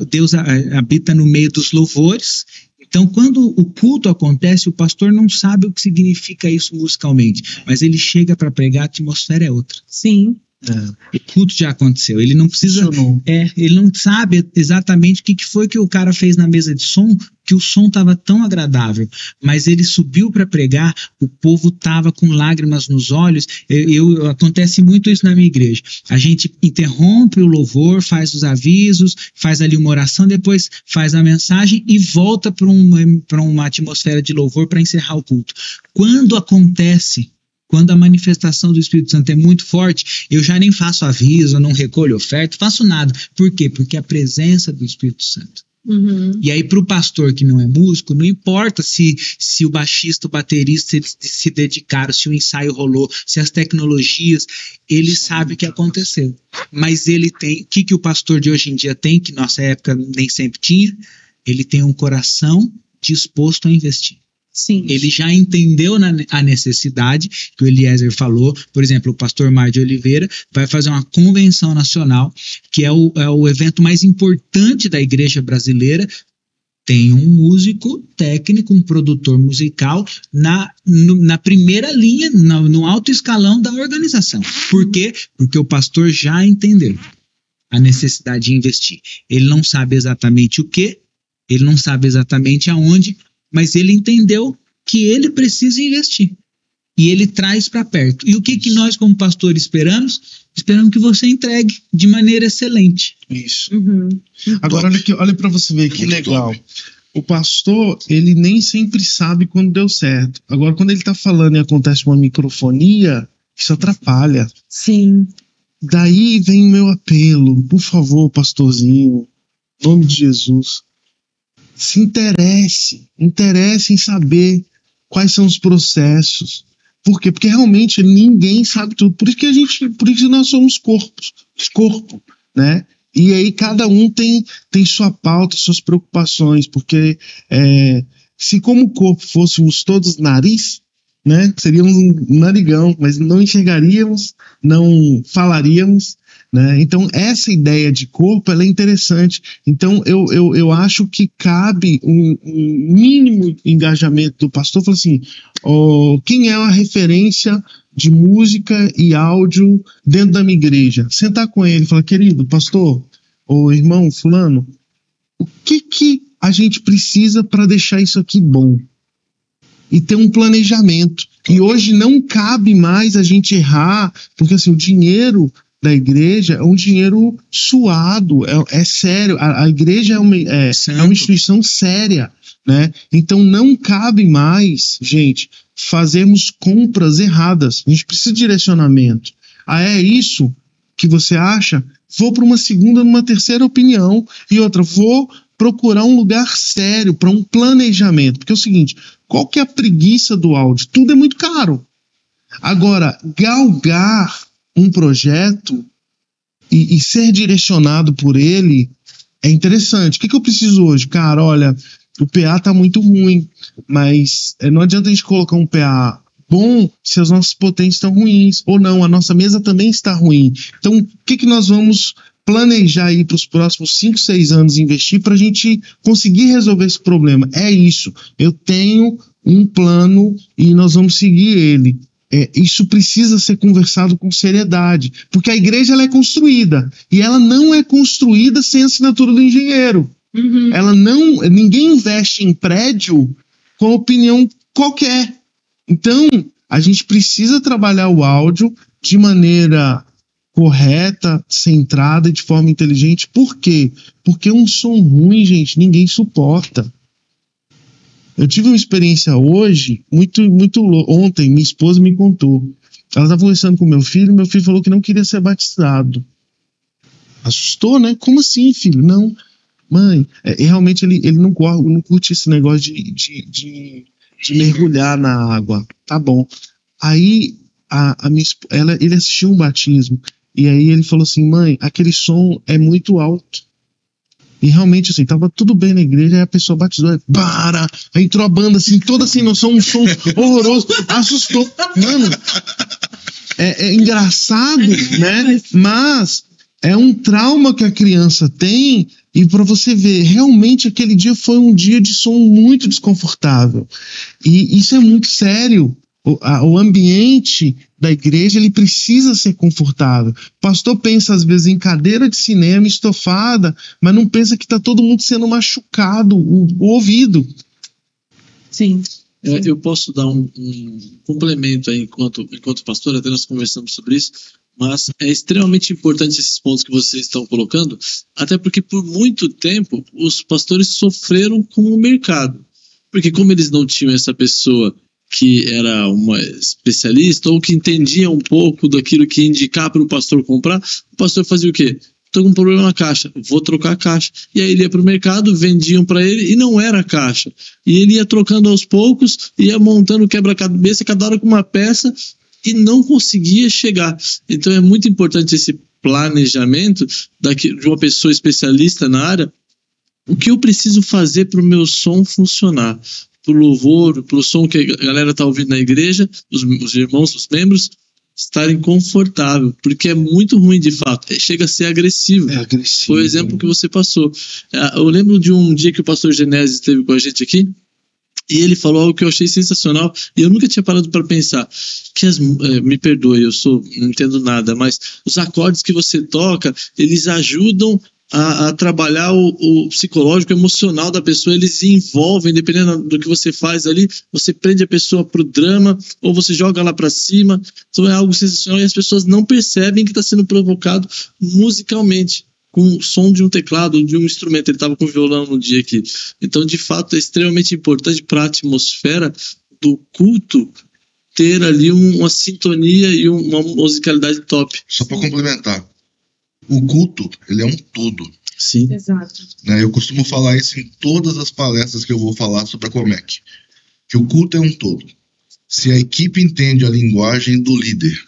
Deus habita no meio dos louvores. Então, quando o culto acontece, o pastor não sabe o que significa isso musicalmente, mas ele chega para pregar, a atmosfera é outra.
Sim.
O culto já aconteceu, ele não precisa, ele não sabe exatamente o que foi que o cara fez na mesa de som, que o som estava tão agradável, mas ele subiu para pregar, o povo estava com lágrimas nos olhos. Acontece muito isso na minha igreja, a gente interrompe o louvor, faz os avisos, faz ali uma oração, depois faz a mensagem e volta para uma atmosfera de louvor para encerrar o culto. Quando a manifestação do Espírito Santo é muito forte, eu já nem faço aviso, não recolho oferta, faço nada. Por quê? Porque a presença do Espírito Santo. E aí, para o pastor que não é músico, não importa se o baixista, o baterista se dedicaram, se o ensaio rolou, se as tecnologias, ele sabe o que aconteceu. Mas ele tem, o que o pastor de hoje em dia tem, que nossa época nem sempre tinha? Ele tem um coração disposto a investir.
Sim.
Ele já entendeu a necessidade que o Eliezer falou. Por exemplo, o pastor Mar de Oliveira vai fazer uma convenção nacional, que é o evento mais importante da igreja brasileira. Tem um músico técnico, um produtor musical na primeira linha, no alto escalão da organização. Por quê? Porque o pastor já entendeu a necessidade de investir. Ele não sabe exatamente o que, ele não sabe exatamente aonde, mas ele entendeu que ele precisa investir. E ele traz para perto. E o que nós, como pastor, esperamos? Esperamos que você entregue de maneira excelente.
Isso. Agora, olha para você ver que legal. O pastor, ele nem sempre sabe quando deu certo. Agora, quando ele está falando e acontece uma microfonia, Isso atrapalha.
Sim.
Daí vem o meu apelo, por favor, pastorzinho, em nome de Jesus, se interesse em saber quais são os processos. Por quê? Porque realmente ninguém sabe tudo. Por isso nós somos corpo, né? E aí cada um tem sua pauta, suas preocupações, porque se como corpo fôssemos todos nariz, né? Seríamos um narigão, mas não enxergaríamos, não falaríamos, né? Então essa ideia de corpo, ela é interessante. Então eu acho que cabe um mínimo engajamento do pastor. Falar assim, quem é a referência de música e áudio dentro da minha igreja? Sentar com ele e falar, querido pastor, ou irmão fulano, o que a gente precisa para deixar isso aqui bom? E ter um planejamento. E hoje não cabe mais a gente errar, porque assim, o dinheiro da igreja é um dinheiro suado, é sério. A igreja é uma instituição séria, né? Então não cabe mais, gente, fazermos compras erradas. A gente precisa de direcionamento. É isso que você acha? Vou para uma segunda, uma terceira opinião. E outra, vou procurar um lugar sério para um planejamento. Porque é o seguinte, qual que é a preguiça do áudio? Tudo é muito caro. Agora, galgar um projeto e ser direcionado por ele é interessante. O que eu preciso hoje? Cara, olha, o PA tá muito ruim, mas não adianta a gente colocar um PA bom se as nossas potências estão ruins. Ou não, a nossa mesa também está ruim. Então, o que nós vamos planejar aí para os próximos 5, 6 anos, investir para a gente conseguir resolver esse problema? É isso. Eu tenho um plano e nós vamos seguir ele. Isso precisa ser conversado com seriedade, porque a igreja ela é construída e ela não é construída sem a assinatura do engenheiro. Uhum. Ninguém investe em prédio com opinião qualquer. Então, a gente precisa trabalhar o áudio de maneira correta, centrada e de forma inteligente. Por quê? Porque um som ruim, gente, ninguém suporta. Eu tive uma experiência hoje, ontem, minha esposa me contou. Ela estava conversando com meu filho falou que não queria ser batizado. Assustou, né? Como assim, filho? Não, mãe, realmente ele não curte esse negócio de mergulhar na água. Tá bom. Aí ele assistiu um batismo e aí ele falou assim, mãe, aquele som é muito alto. E realmente, assim, tava tudo bem na igreja, aí a pessoa batizou, aí entrou a banda, assim, toda sem noção, um som horroroso, assustou. Mano, é engraçado, né? Mas é um trauma que a criança tem, e para você ver, realmente aquele dia foi um dia de som muito desconfortável. E isso é muito sério. O ambiente da igreja ele precisa ser confortável. O pastor pensa às vezes em cadeira de cinema estofada, mas não pensa que está todo mundo sendo machucado o ouvido.
Sim.
Eu posso dar um complemento aí enquanto pastor, até nós conversamos sobre isso, mas é extremamente importante esses pontos que vocês estão colocando, até porque por muito tempo os pastores sofreram com o mercado, porque como eles não tinham essa pessoa que era uma especialista ou que entendia um pouco daquilo que ia indicar para o pastor comprar, o pastor fazia o quê? Estou com um problema na caixa, vou trocar a caixa. E aí ele ia para o mercado, vendiam para ele e não era a caixa. E ele ia trocando aos poucos, ia montando quebra-cabeça, cada hora com uma peça e não conseguia chegar. Então é muito importante esse planejamento de uma pessoa especialista na área. O que eu preciso fazer para o meu som funcionar? Pro louvor, pro som que a galera tá ouvindo na igreja, os irmãos, os membros, estarem confortáveis, porque é muito ruim de fato, chega a ser agressivo.
É agressivo.
Foi o exemplo que você passou. Eu lembro de um dia que o pastor Genésio esteve com a gente aqui, e ele falou algo que eu achei sensacional, e eu nunca tinha parado para pensar, que me perdoe, não entendo nada, mas os acordes que você toca, eles ajudam a trabalhar o psicológico, emocional da pessoa, eles envolvem, dependendo do que você faz ali, você prende a pessoa pro drama, ou você joga lá para cima, então é algo sensacional e as pessoas não percebem que está sendo provocado musicalmente, com o som de um teclado, de um instrumento. Ele estava com violão no dia aqui. Então, de fato, é extremamente importante para a atmosfera do culto ter ali uma sintonia e uma musicalidade top.
Só para complementar, o culto, ele é um todo.
Sim.
Exato.
Né? Eu costumo falar isso em todas as palestras que eu vou falar sobre a Comec, que o culto é um todo. Se a equipe entende a linguagem do líder,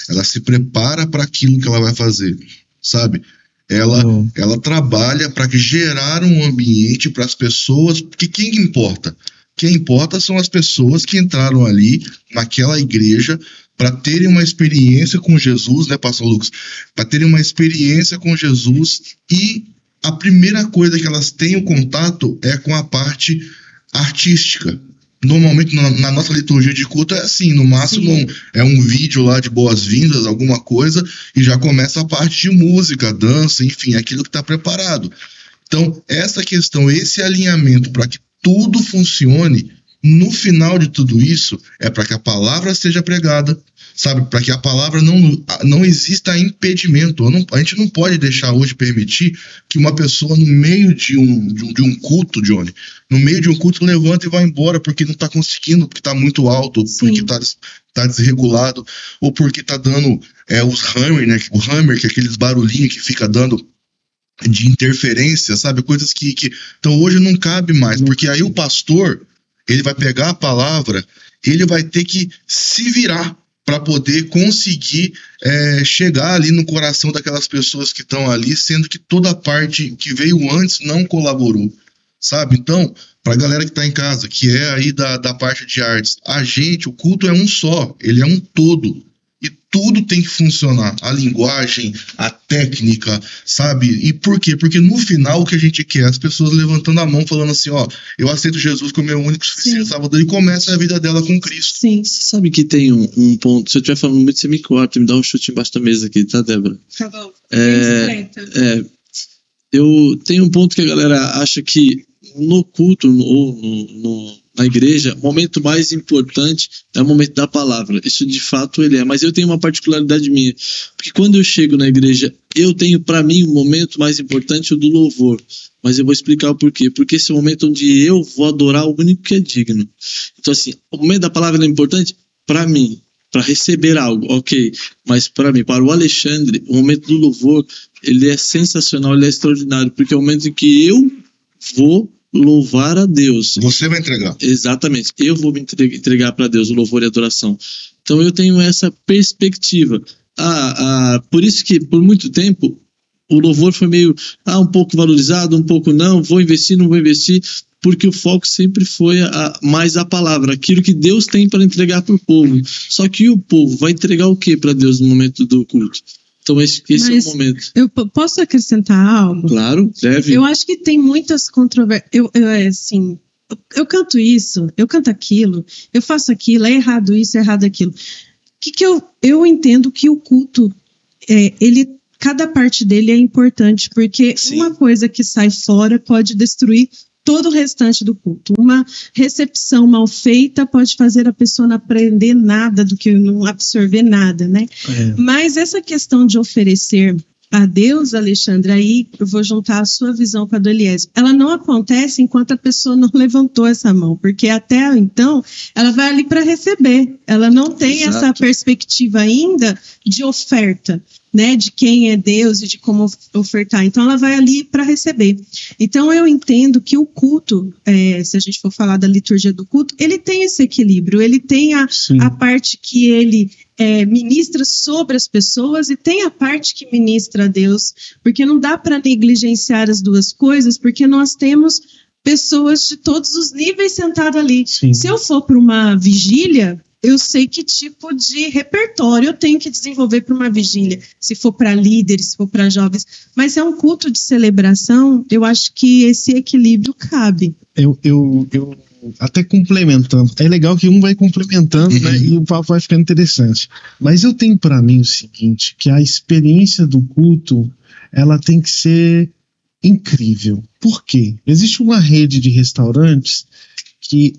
ela se prepara para aquilo que ela vai fazer, sabe? Ela trabalha para gerar um ambiente para as pessoas, porque quem importa? Quem importa são as pessoas que entraram ali naquela igreja para terem uma experiência com Jesus, né, Pastor Lucas? Para terem uma experiência com Jesus, e a primeira coisa que elas têm o contato é com a parte artística. Normalmente na nossa liturgia de culto é assim, no máximo é um vídeo lá de boas-vindas, alguma coisa, e já começa a parte de música, dança, enfim, aquilo que está preparado. Então, essa questão, esse alinhamento para que tudo funcione, no final de tudo isso, é para que a palavra seja pregada, sabe? Para que a palavra não exista impedimento. A gente não pode deixar hoje permitir que uma pessoa no meio de um culto, Johnny, no meio de um culto levanta e vai embora porque não está conseguindo, porque está muito alto, porque está desregulado, ou porque está dando os hammer, né? O hammer, que é aqueles barulhinhos que fica dando de interferência, sabe? Coisas que... Então hoje não cabe mais, porque aí o pastor, ele vai pegar a palavra, ele vai ter que se virar para poder conseguir chegar ali no coração daquelas pessoas que estão ali, sendo que toda a parte que veio antes não colaborou, sabe? Então, para a galera que está em casa, que é aí da parte de artes, o culto é um só, ele é um todo. E tudo tem que funcionar, a linguagem, a técnica, sabe? E por quê? Porque no final o que a gente quer, as pessoas levantando a mão, falando assim, ó, eu aceito Jesus como meu único suficiente Salvador, e começa a vida dela com Cristo.
Sim.
Você sabe que tem um ponto, se eu estiver falando muito, você me corta, me dá um chute embaixo da mesa aqui, tá, Débora?
Tá bom.
Eu tenho um ponto que a galera acha que no culto ou na igreja, o momento mais importante é o momento da palavra. Isso de fato ele é. Mas eu tenho uma particularidade minha. Porque quando eu chego na igreja, eu tenho para mim o momento mais importante, o do louvor. Mas eu vou explicar o porquê. Porque esse é o momento onde eu vou adorar o único que é digno. Então assim, o momento da palavra é importante para mim, para receber algo, ok. Mas para mim, para o Alexandre, o momento do louvor, ele é sensacional, ele é extraordinário. Porque é o momento em que eu vou louvar a Deus.
Você vai entregar.
Exatamente. Eu vou me entregar para Deus, o louvor e a adoração. Então eu tenho essa perspectiva. Por isso que por muito tempo o louvor foi meio um pouco valorizado, um pouco não, vou investir, não vou investir, porque o foco sempre foi mais a palavra, aquilo que Deus tem para entregar para o povo. Só que o povo vai entregar o que para Deus no momento do culto? Então esse é o momento.
Eu posso acrescentar algo?
Claro, deve.
Eu acho que tem muitas controvérsias. Eu canto isso, eu canto aquilo, eu faço aquilo, é errado isso, é errado aquilo. Eu entendo que o culto, cada parte dele é importante, porque uma coisa que sai fora pode destruir todo o restante do culto. Uma recepção mal feita pode fazer a pessoa não aprender nada, não absorver nada, né? Mas essa questão de oferecer a Deus, Alexandre, aí eu vou juntar a sua visão com a do Eliésio. Ela não acontece enquanto a pessoa não levantou essa mão, porque até então ela vai ali para receber. Ela não tem essa perspectiva ainda de oferta, né, de quem é Deus e de como ofertar. Então ela vai ali para receber. Então eu entendo que o culto, se a gente for falar da liturgia do culto, ele tem esse equilíbrio, ele tem a parte que ele ministra sobre as pessoas e tem a parte que ministra a Deus, porque não dá para negligenciar as duas coisas, porque nós temos pessoas de todos os níveis sentadas ali.
Sim.
Se eu for para uma vigília, eu sei que tipo de repertório eu tenho que desenvolver para uma vigília, se for para líderes, se for para jovens. Mas é um culto de celebração, eu acho que esse equilíbrio cabe.
Eu até complementando, é legal que um vai complementando, né, e o papo vai ficando interessante. Mas eu tenho para mim o seguinte, que a experiência do culto, ela tem que ser incrível. Por quê? Existe uma rede de restaurantes que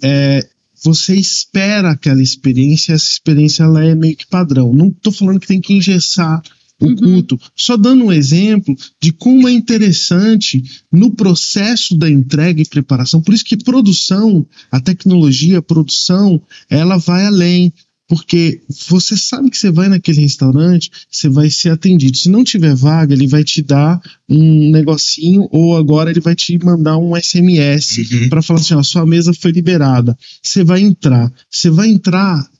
você espera aquela experiência, essa experiência ela é meio que padrão. Não estou falando que tem que engessar o culto. Só dando um exemplo de como é interessante no processo da entrega e preparação. Por isso que produção, a tecnologia, a produção, ela vai além. Porque você sabe que você vai naquele restaurante, você vai ser atendido. Se não tiver vaga, ele vai te dar um negocinho, ou agora ele vai te mandar um SMS para falar assim, ó, sua mesa foi liberada. Você vai entrar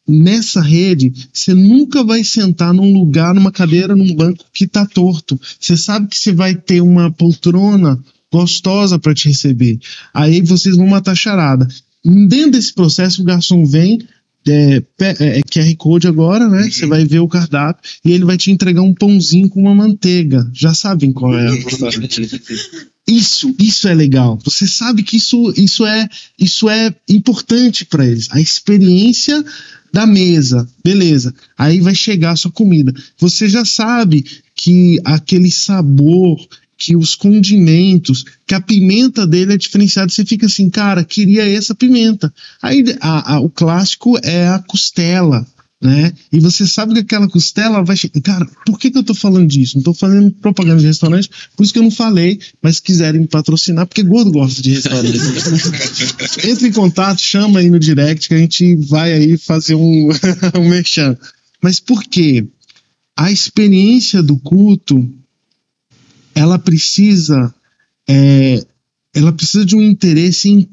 nessa rede, você nunca vai sentar num lugar, numa cadeira, num banco que tá torto. Você sabe que você vai ter uma poltrona gostosa para te receber. Aí vocês vão matar charada. Dentro desse processo, o garçom vem, QR Code agora, né? Você vai ver o cardápio e ele vai te entregar um pãozinho com uma manteiga. Já sabem qual é a Isso é legal. Você sabe que isso é importante para eles. A experiência da mesa, beleza. Aí vai chegar a sua comida. Você já sabe que aquele sabor, que os condimentos, que a pimenta dele é diferenciada. Você fica assim, cara, queria essa pimenta. Aí o clássico é a costela, né? E você sabe que aquela costela vai... Cara, por que eu tô falando disso? Não tô fazendo propaganda de restaurante, por isso que eu não falei, mas se quiserem me patrocinar, porque gordo gosta de restaurante. Entre em contato, chama aí no direct, que a gente vai aí fazer um merchan. Mas por quê? A experiência do culto, ela precisa de um interesse em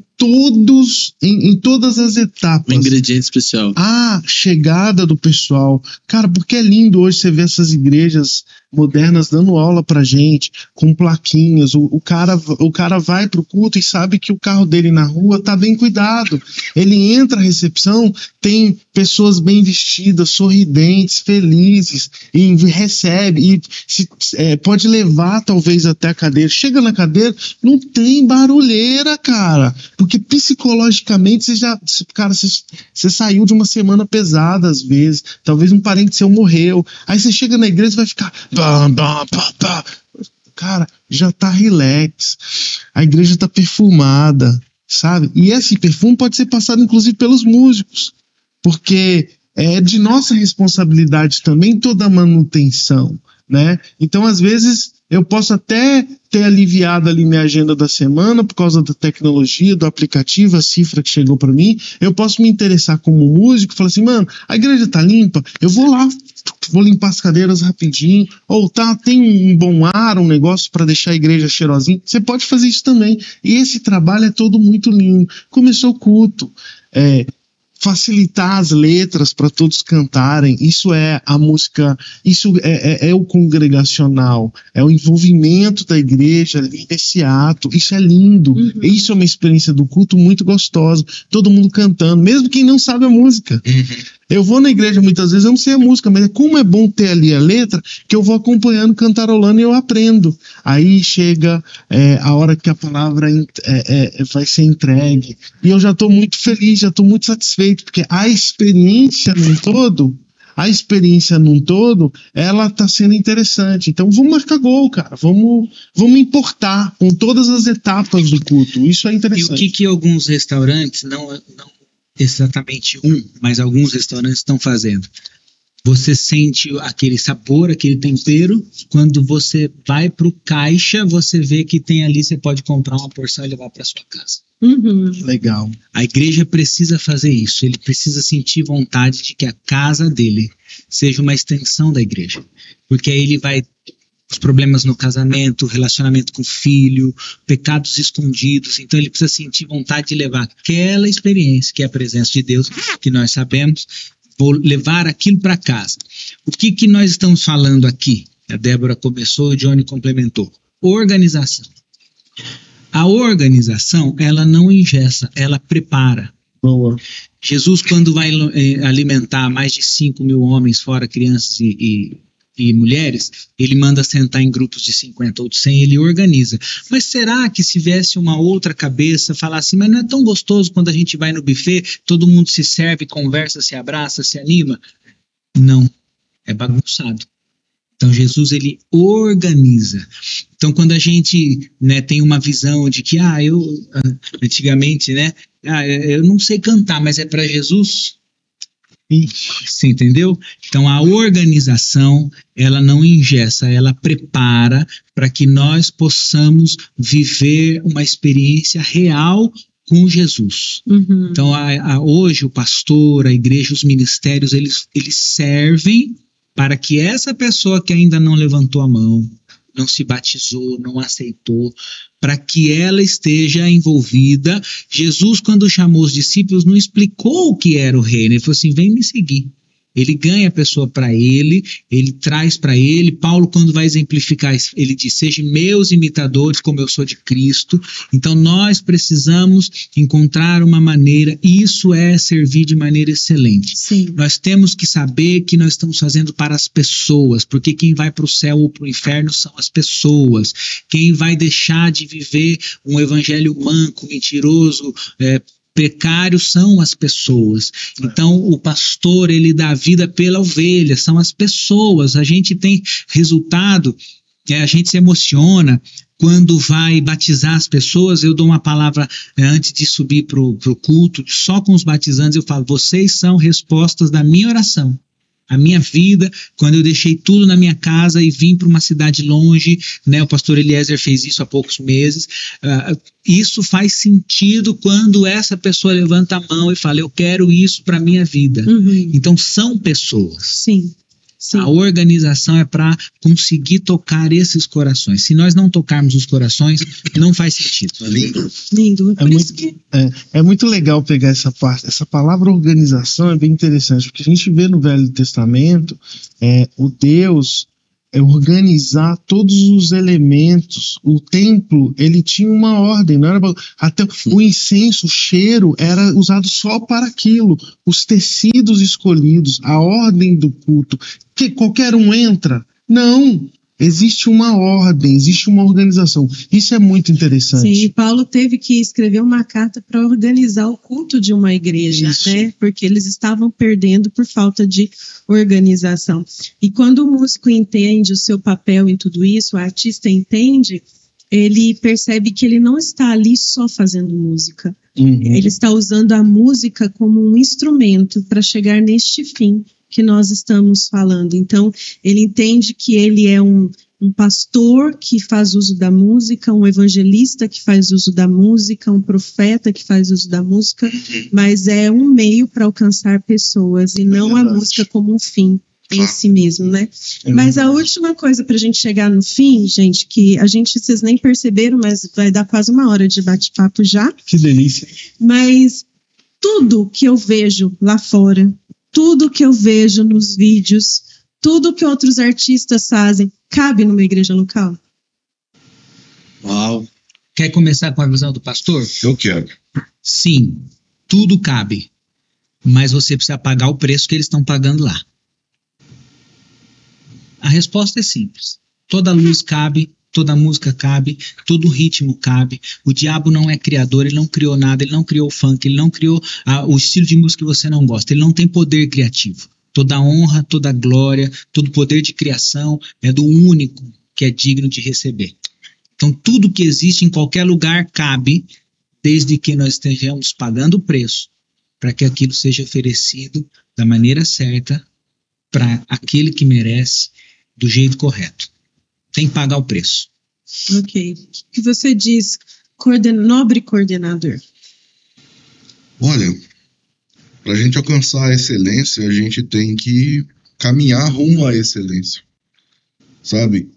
todas as etapas.
Um ingrediente especial.
A chegada do pessoal. Cara, porque é lindo hoje você ver essas igrejas modernas dando aula pra gente, com plaquinhas. O cara vai pro culto e sabe que o carro dele na rua tá bem cuidado. Ele entra na recepção, tem pessoas bem vestidas, sorridentes, felizes, e recebe, e pode levar talvez até a cadeira. Chega na cadeira, não tem barulheira, cara. Porque psicologicamente você saiu de uma semana pesada às vezes. Talvez um parente seu morreu. Aí você chega na igreja e vai ficar... Cara, já tá relax. A igreja tá perfumada, sabe? E esse perfume pode ser passado inclusive pelos músicos. Porque é de nossa responsabilidade também toda a manutenção, né? Então, às vezes, eu posso até ter aliviado ali minha agenda da semana por causa da tecnologia, do aplicativo, a cifra que chegou para mim. Eu posso me interessar como músico, falar assim, mano, a igreja tá limpa, eu vou lá, vou limpar as cadeiras rapidinho, ou tem um bom ar, um negócio para deixar a igreja cheirosinha. Você pode fazer isso também. E esse trabalho é todo muito lindo. Começou o culto, facilitar as letras para todos cantarem, isso é a música, isso é o congregacional, é o envolvimento da igreja ali nesse ato, isso é lindo, isso é uma experiência do culto muito gostosa, todo mundo cantando, mesmo quem não sabe a música. Eu vou na igreja muitas vezes, eu não sei a música, mas como é bom ter ali a letra, que eu vou acompanhando, cantarolando e eu aprendo. Aí chega a hora que a palavra vai ser entregue. E eu já estou muito feliz, já estou muito satisfeito, porque a experiência num todo, ela está sendo interessante. Então vamos marcar gol, cara. Vamos importar com todas as etapas do culto. Isso é interessante.
E o que alguns restaurantes, não exatamente mas alguns restaurantes estão fazendo. Você sente aquele sabor, aquele tempero, quando você vai pro caixa, você vê que tem ali, você pode comprar uma porção e levar para sua casa.
Legal.
A igreja precisa fazer isso, ele precisa sentir vontade de que a casa dele seja uma extensão da igreja, porque aí ele vai... os problemas no casamento, relacionamento com o filho, pecados escondidos. Então ele precisa sentir vontade de levar aquela experiência, que é a presença de Deus, que nós sabemos, vou levar aquilo para casa. O que nós estamos falando aqui? A Débora começou, o Johnny complementou. Organização. A organização, ela não engessa, ela prepara.
Boa.
Jesus, quando vai alimentar mais de 5 mil homens, fora crianças e mulheres, ele manda sentar em grupos de 50 ou de 100, ele organiza. Mas será que se viesse uma outra cabeça, falar assim, mas não é tão gostoso quando a gente vai no buffet, todo mundo se serve, conversa, se abraça, se anima? Não, é bagunçado. Então Jesus, ele organiza. Então quando a gente tem uma visão de que, antigamente, eu não sei cantar, mas é para Jesus... Você entendeu? Então a organização, ela não engessa, ela prepara para que nós possamos viver uma experiência real com Jesus.
Uhum.
Então hoje o pastor, a igreja, os ministérios, eles servem para que essa pessoa que ainda não levantou a mão, não se batizou, não aceitou, para que ela esteja envolvida. Jesus, quando chamou os discípulos, não explicou o que era o reino. Ele falou assim, vem me seguir. Ele ganha a pessoa para ele traz para ele. Paulo, quando vai exemplificar, ele diz, sejam meus imitadores como eu sou de Cristo. Então nós precisamos encontrar uma maneira, isso é servir de maneira excelente.
Sim.
Nós temos que saber que nós estamos fazendo para as pessoas, porque quem vai para o céu ou para o inferno são as pessoas. Quem vai deixar de viver um evangelho manco, mentiroso, precários são as pessoas. Então o pastor, ele dá vida pela ovelha, são as pessoas. A gente tem resultado, a gente se emociona quando vai batizar as pessoas. Eu dou uma palavra antes de subir para o culto, só com os batizantes eu falo, vocês são respostas da minha oração. A minha vida, quando eu deixei tudo na minha casa e vim para uma cidade longe, né, o pastor Eliezer fez isso há poucos meses, isso faz sentido quando essa pessoa levanta a mão e fala, eu quero isso para a minha vida.
Uhum.
Então são pessoas.
Sim. Sim.
A organização é para conseguir tocar esses corações. Se nós não tocarmos os corações, não faz sentido.
Lindo.
Lindo.
É muito legal pegar essa parte. Essa palavra organização é bem interessante, porque a gente vê no Velho Testamento o Deus organizar todos os elementos. O templo, ele tinha uma ordem, não era até o incenso, o cheiro era usado só para aquilo, os tecidos escolhidos, a ordem do culto, que qualquer um entra. Não, existe uma ordem, existe uma organização. Isso é muito interessante.
Sim, e Paulo teve que escrever uma carta para organizar o culto de uma igreja, né? Porque eles estavam perdendo por falta de organização. E quando o músico entende o seu papel em tudo isso, o artista entende, ele percebe que ele não está ali só fazendo música.
Uhum.
Ele está usando a música como um instrumento para chegar neste fim que nós estamos falando. Então, ele entende que ele é um pastor que faz uso da música, um evangelista que faz uso da música, um profeta que faz uso da música, mas é um meio para alcançar pessoas e não a música como um fim em si mesmo, né? Mas a última coisa para a gente chegar no fim, gente, que vocês nem perceberam, mas vai dar quase uma hora de bate-papo já.
Que delícia.
Mas tudo que eu vejo lá fora, tudo que eu vejo nos vídeos, tudo que outros artistas fazem, cabe numa igreja local?
Uau.
Quer começar com a visão do pastor?
Eu quero.
Sim, tudo cabe, mas você precisa pagar o preço que eles estão pagando lá. A resposta é simples. Toda luz cabe, toda música cabe, todo ritmo cabe. O diabo não é criador, ele não criou nada, ele não criou o funk, ele não criou o estilo de música que você não gosta, ele não tem poder criativo. Toda honra, toda glória, todo poder de criação é do único que é digno de receber. Então tudo que existe em qualquer lugar cabe, desde que nós estejamos pagando o preço para que aquilo seja oferecido da maneira certa para aquele que merece, do jeito correto. Tem que pagar o preço.
Ok. O que você diz, nobre coordenador?
Olha, para a gente alcançar a excelência, a gente tem que caminhar rumo à excelência. Sabe?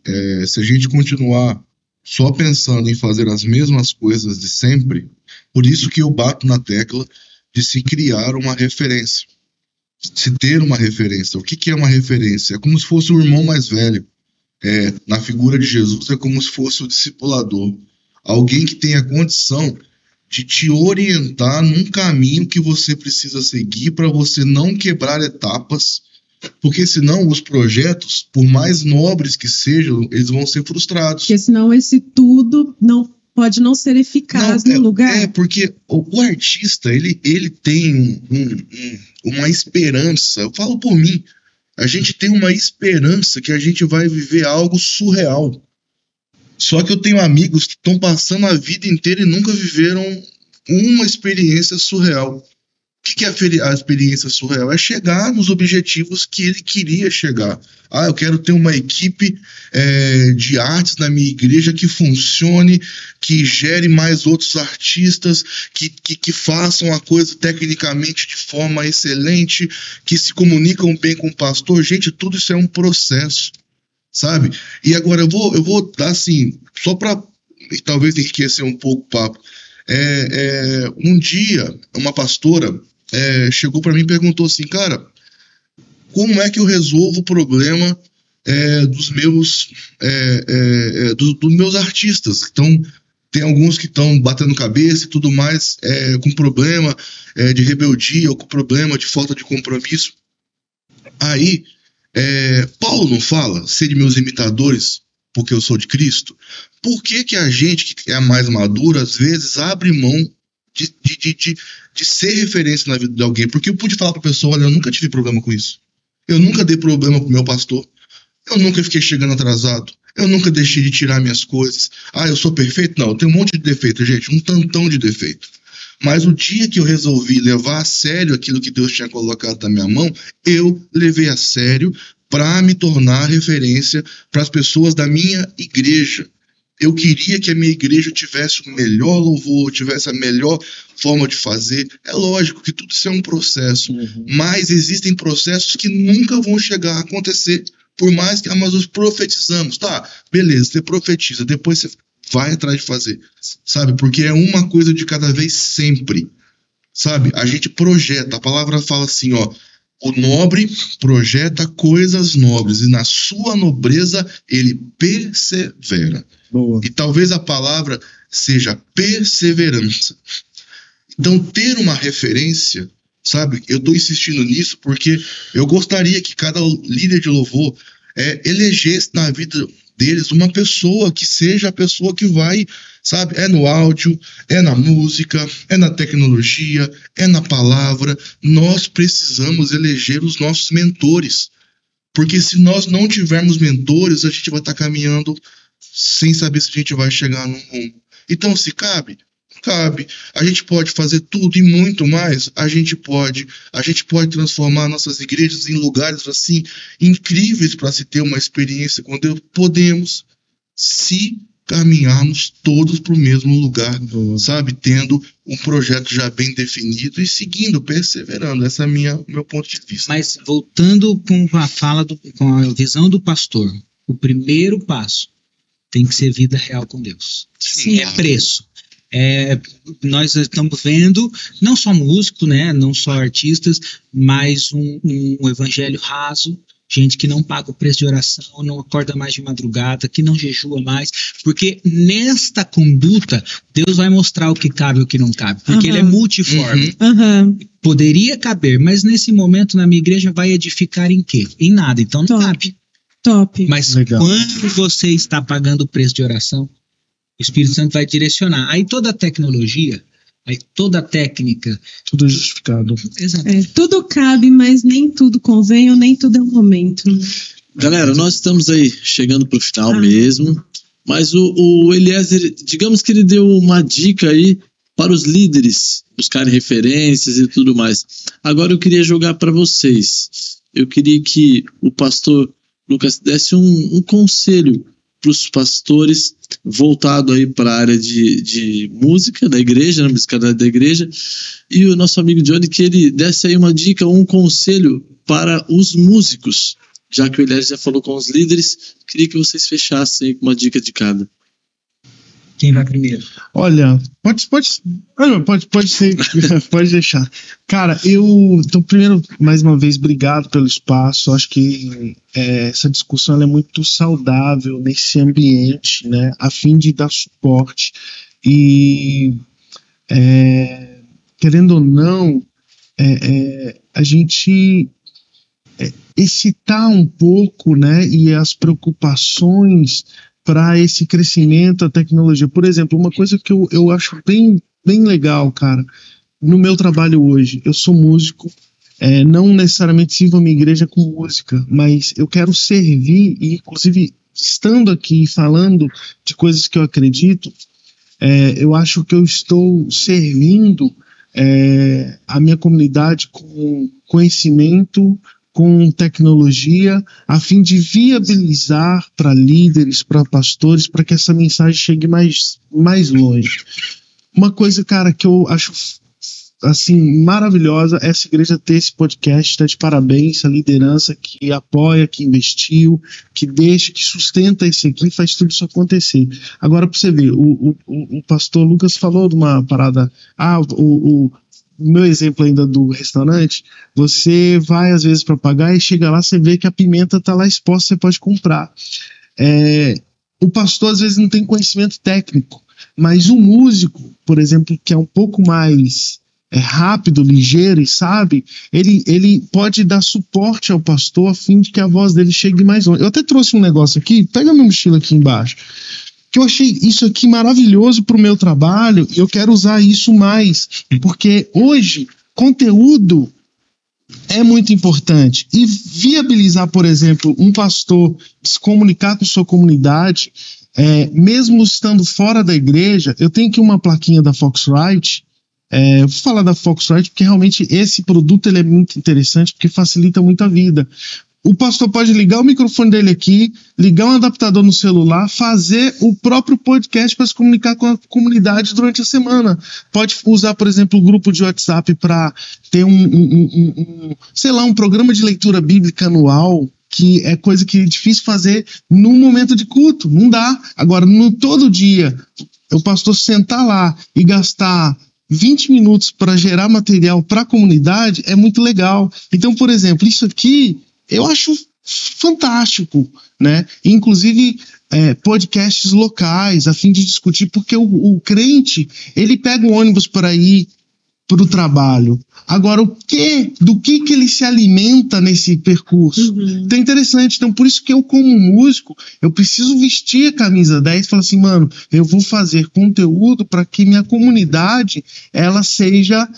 Se a gente continuar só pensando em fazer as mesmas coisas de sempre, por isso que eu bato na tecla de se criar uma referência. Se ter uma referência. O que é uma referência? É como se fosse o irmão mais velho. Na figura de Jesus, é como se fosse o discipulador. Alguém que tenha condição de te orientar num caminho que você precisa seguir para você não quebrar etapas, porque senão os projetos, por mais nobres que sejam, eles vão ser frustrados.
Porque senão esse tudo pode não ser eficaz no lugar.
Porque o artista, ele tem uma esperança. Eu falo por mim. A gente tem uma esperança que a gente vai viver algo surreal. Só que eu tenho amigos que estão passando a vida inteira e nunca viveram uma experiência surreal. O que é a experiência surreal? É chegar nos objetivos que ele queria chegar. Ah, eu quero ter uma equipe de artes na minha igreja que funcione, que gere mais outros artistas, que façam a coisa tecnicamente de forma excelente, que se comunicam bem com o pastor. Gente, tudo isso é um processo, sabe? E agora eu vou dar assim, só para talvez enriquecer um pouco o papo. Um dia, uma pastora chegou para mim e perguntou assim, cara, como é que eu resolvo o problema dos meus artistas? Então, tem alguns que estão batendo cabeça e tudo mais, com problema de rebeldia ou com problema de falta de compromisso. Aí, Paulo não fala, sede meus imitadores, porque eu sou de Cristo? Por que a gente que é mais madura, às vezes, abre mão de ser referência na vida de alguém? Porque eu pude falar para a pessoa, olha, eu nunca tive problema com isso. Eu nunca dei problema com o meu pastor. Eu nunca fiquei chegando atrasado. Eu nunca deixei de tirar minhas coisas. Ah, eu sou perfeito? Não, eu tenho um monte de defeito, gente, um tantão de defeito. Mas o dia que eu resolvi levar a sério aquilo que Deus tinha colocado na minha mão, eu levei a sério para me tornar referência para as pessoas da minha igreja. Eu queria que a minha igreja tivesse o melhor louvor, tivesse a melhor forma de fazer. É lógico que tudo isso é um processo, mas existem processos que nunca vão chegar a acontecer, por mais que nós profetizamos. Tá, beleza, você profetiza, depois você vai atrás de fazer, sabe? Porque é uma coisa de cada vez sempre, sabe? A gente projeta, a palavra fala assim, ó, o nobre projeta coisas nobres e na sua nobreza ele persevera.
Boa.
E talvez a palavra seja perseverança. Então, ter uma referência, sabe? Eu estou insistindo nisso porque eu gostaria que cada líder de louvor elegesse na vida deles uma pessoa que seja a pessoa que vai, sabe? É no áudio, é na música, é na tecnologia, é na palavra. Nós precisamos eleger os nossos mentores. Porque se nós não tivermos mentores, a gente vai estar caminhando sem saber se a gente vai chegar num rumo. Então, se cabe, a gente pode fazer tudo e muito mais. A gente pode transformar nossas igrejas em lugares assim incríveis para se ter uma experiência com Deus. Podemos, se caminharmos todos para o mesmo lugar, sabe? Tendo um projeto já bem definido e seguindo, perseverando. Esse é meu ponto de vista.
Mas voltando com a fala, com a visão do pastor, o primeiro passo tem que ser vida real com Deus.
Sim.
É preço. Nós estamos vendo, não só músicos, né, não só artistas, mas um evangelho raso, gente que não paga o preço de oração, não acorda mais de madrugada, que não jejua mais, porque nesta conduta, Deus vai mostrar o que cabe e o que não cabe, porque Ele é multiforme. Poderia caber, mas nesse momento na minha igreja vai edificar em quê? Em nada, então não cabe.
Top.
Mas quando você está pagando o preço de oração, o Espírito Santo vai direcionar. Aí toda a tecnologia, aí toda a técnica...
Tudo justificado.
Exatamente.
Tudo cabe, mas nem tudo convém ou nem tudo é o momento.
Galera, nós estamos aí chegando para o final mesmo. Mas o Eliezer, digamos que ele deu uma dica aí para os líderes buscarem referências e tudo mais. Agora eu queria jogar para vocês. Eu queria que o pastor Lucas desse um conselho para os pastores voltado aí para a área de música da igreja, na musicalidade da igreja, e o nosso amigo Johnny, que ele desse aí uma dica, um conselho para os músicos, já que o Elias já falou com os líderes, queria que vocês fechassem aí com uma dica de cada.
Quem vai primeiro?
Olha, pode ser, pode deixar. Cara, então, primeiro, mais uma vez, obrigado pelo espaço. Acho que essa discussão ela é muito saudável nesse ambiente, né, a fim de dar suporte. E, querendo ou não, a gente excitar um pouco, né, e as preocupações para esse crescimento da tecnologia. Por exemplo, uma coisa que eu acho bem legal, cara, no meu trabalho hoje, eu sou músico, não necessariamente sirvo a minha igreja com música, mas eu quero servir, e inclusive estando aqui falando de coisas que eu acredito, eu acho que eu estou servindo a minha comunidade com conhecimento, com tecnologia, a fim de viabilizar para líderes, para pastores, para que essa mensagem chegue mais longe. Uma coisa, cara, que eu acho assim maravilhosa, essa igreja ter esse podcast, está de parabéns, a liderança que apoia, que investiu, que deixa, que sustenta isso aqui, faz tudo isso acontecer. Agora, para você ver, o pastor Lucas falou de uma parada, o meu exemplo ainda do restaurante, você vai às vezes para pagar e chega lá, você vê que a pimenta está lá exposta, você pode comprar. O pastor às vezes não tem conhecimento técnico, mas o músico, por exemplo, que é um pouco mais rápido, ligeiro e sabe, ele pode dar suporte ao pastor a fim de que a voz dele chegue mais longe. Eu até trouxe um negócio aqui, pega meu mochila aqui embaixo, que eu achei isso aqui maravilhoso para o meu trabalho e eu quero usar isso mais, porque hoje conteúdo é muito importante e viabilizar, por exemplo, um pastor se comunicar com sua comunidade, mesmo estando fora da igreja. Eu tenho aqui uma plaquinha da Foxrite. Eu vou falar da Foxrite porque realmente esse produto ele é muito interessante, porque facilita muito a vida. O pastor pode ligar o microfone dele aqui, ligar um adaptador no celular, fazer o próprio podcast para se comunicar com a comunidade durante a semana. Pode usar, por exemplo, o grupo de WhatsApp para ter um programa de leitura bíblica anual, que é coisa que é difícil fazer num momento de culto. Não dá. Agora, todo dia, o pastor sentar lá e gastar 20 minutos para gerar material para a comunidade é muito legal. Então, por exemplo, isso aqui eu acho fantástico, né? Inclusive podcasts locais, a fim de discutir, porque o crente, ele pega um ônibus para ir para o trabalho. Agora, do que ele se alimenta nesse percurso? Então é interessante. Então, por isso que eu, como músico, eu preciso vestir a camisa 10 e falar assim, mano, eu vou fazer conteúdo para que minha comunidade ela seja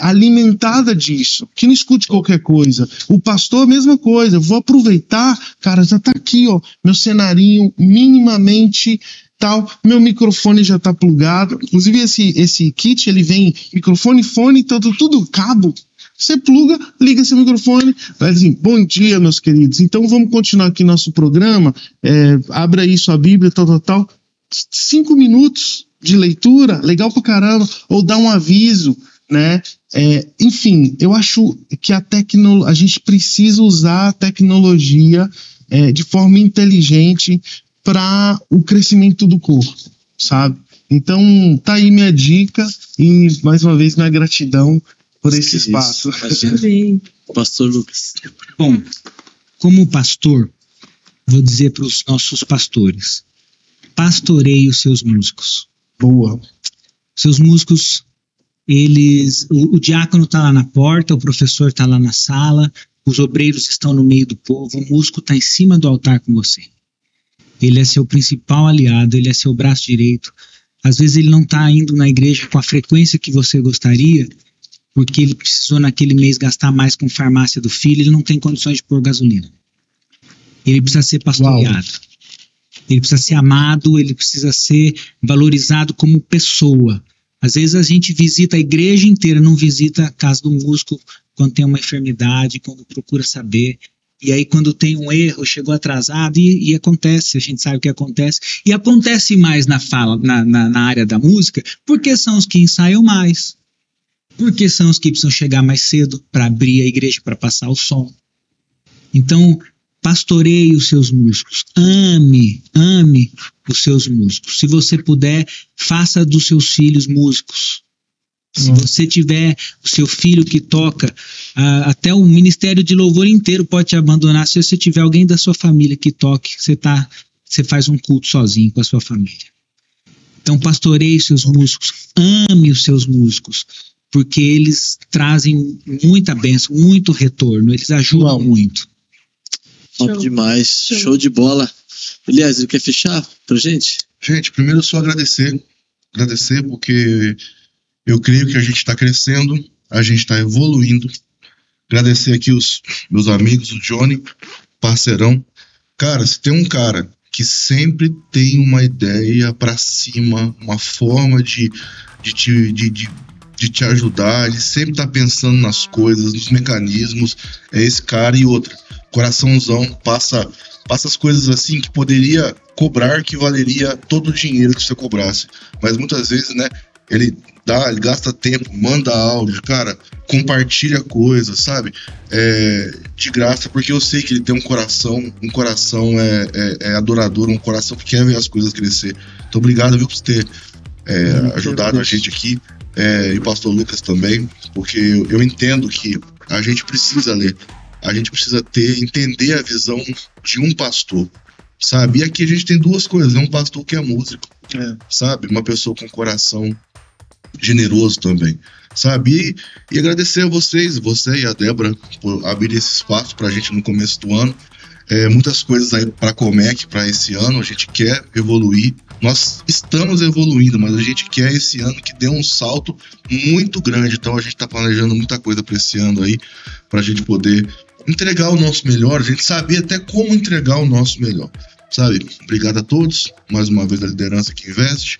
alimentada disso, que não escute qualquer coisa. O pastor, a mesma coisa. Eu vou aproveitar, cara, já tá aqui, ó, meu cenarinho minimamente tal, meu microfone já tá plugado. Inclusive esse kit, ele vem microfone, fone, tudo cabo. Você pluga, liga seu microfone, vai assim, bom dia, meus queridos. Então vamos continuar aqui nosso programa. Abra aí sua Bíblia, tal. 5 minutos de leitura, legal pra caramba. Ou dá um aviso, né? Enfim, eu acho que a gente precisa usar a tecnologia de forma inteligente para o crescimento do corpo, sabe? Então, tá aí minha dica e, mais uma vez, minha gratidão por esse espaço.
Pastor Lucas.
Bom, como pastor, vou dizer para os nossos pastores, pastoreie os seus músicos.
Boa.
Seus músicos, o diácono está lá na porta, o professor está lá na sala, os obreiros estão no meio do povo, o músico está em cima do altar com você. Ele é seu principal aliado, ele é seu braço direito. Às vezes ele não está indo na igreja com a frequência que você gostaria, porque ele precisou naquele mês gastar mais com farmácia do filho, ele não tem condições de pôr gasolina. Ele precisa ser pastoreado. Uau. Ele precisa ser amado, ele precisa ser valorizado como pessoa. Às vezes a gente visita a igreja inteira, não visita a casa do músico quando tem uma enfermidade, quando procura saber. E aí quando tem um erro, chegou atrasado e acontece, a gente sabe o que acontece. E acontece mais na área da música, porque são os que ensaiam mais. Porque são os que precisam chegar mais cedo para abrir a igreja, para passar o som. Então, pastoreie os seus músicos. Ame os seus músicos. Se você puder, faça dos seus filhos músicos. Se você tiver o seu filho que toca, até o ministério de louvor inteiro pode te abandonar. Se você tiver alguém da sua família que toque, você faz um culto sozinho com a sua família. Então pastoreie os seus músicos, ame os seus músicos, porque eles trazem muita bênção, muito retorno, eles ajudam muito.
Top demais, show de bola. Elias, você quer fechar pra gente?
Gente, primeiro só agradecer porque eu creio que a gente está crescendo, a gente está evoluindo. Agradecer aqui os meus amigos, o Johnny, parceirão. Cara, se tem um cara que sempre tem uma ideia para cima, uma forma de de te ajudar, ele sempre tá pensando nas coisas, nos mecanismos. É esse cara. E outra, coraçãozão, passa as coisas assim que poderia cobrar, que valeria todo o dinheiro que você cobrasse. Mas muitas vezes, né, ele gasta tempo, manda áudio, cara, compartilha coisas, sabe? De graça, porque eu sei que ele tem um coração adorador, um coração que quer ver as coisas crescer. Então, obrigado, viu, por ter ajudado a gente aqui, e o pastor Lucas também, porque eu entendo que a gente precisa ler, a gente precisa entender a visão de um pastor, sabe? E aqui a gente tem duas coisas, um pastor que é músico, sabe? Uma pessoa com coração generoso também, sabe? E agradecer a vocês, você e a Débora, por abrir esse espaço pra gente no começo do ano. Muitas coisas aí pra Comec, pra esse ano, a gente quer evoluir, nós estamos evoluindo, mas a gente quer esse ano que dê um salto muito grande, então a gente tá planejando muita coisa pra esse ano aí, pra gente poder entregar o nosso melhor, a gente saber até como entregar o nosso melhor, sabe? Obrigado a todos, mais uma vez a liderança que investe,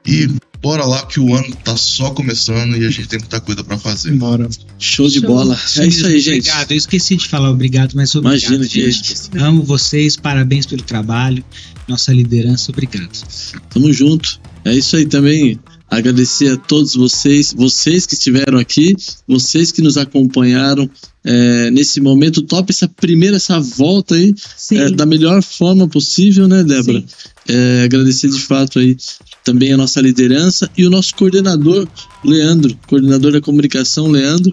e bora lá que o ano tá só começando e a gente tem muita coisa pra fazer.
Bora.
Show de bola. É isso aí, gente.
Obrigado. Eu esqueci de falar obrigado, mas obrigado.
Imagina,
gente. Amo vocês, parabéns pelo trabalho. Nossa liderança, obrigado.
Tamo junto. É isso aí também. Agradecer a todos vocês que estiveram aqui, vocês que nos acompanharam nesse momento top, essa volta aí, da melhor forma possível, né, Débora? Agradecer de fato aí também a nossa liderança e o nosso coordenador, Leandro, coordenador da comunicação, Leandro.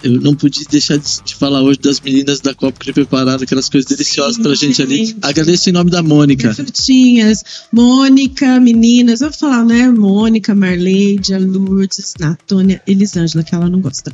Eu não podia deixar de falar hoje das meninas da Copa que prepararam aquelas coisas deliciosas pra gente ali. Agradeço em nome da Mônica.
Frutinhas, Mônica, meninas, eu vou falar, né? Mônica, Marleide, Lourdes, Natônia, Elisângela, que ela não gosta.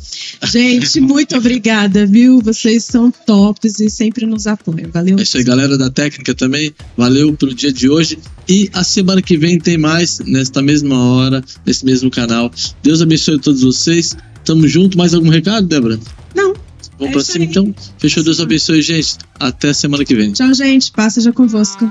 Gente, muito obrigada, viu? Vocês são tops e sempre nos apoiam. Valeu.
É isso aí, galera da técnica também. Valeu pelo dia de hoje. E a semana que vem tem mais, nesta mesma hora, nesse mesmo canal. Deus abençoe a todos vocês. Tamo junto. Mais algum recado, Débora?
Não.
Vamos pra cima, então? Fechou. Deus abençoe, gente. Até semana que vem.
Tchau, gente. Paz seja convosco.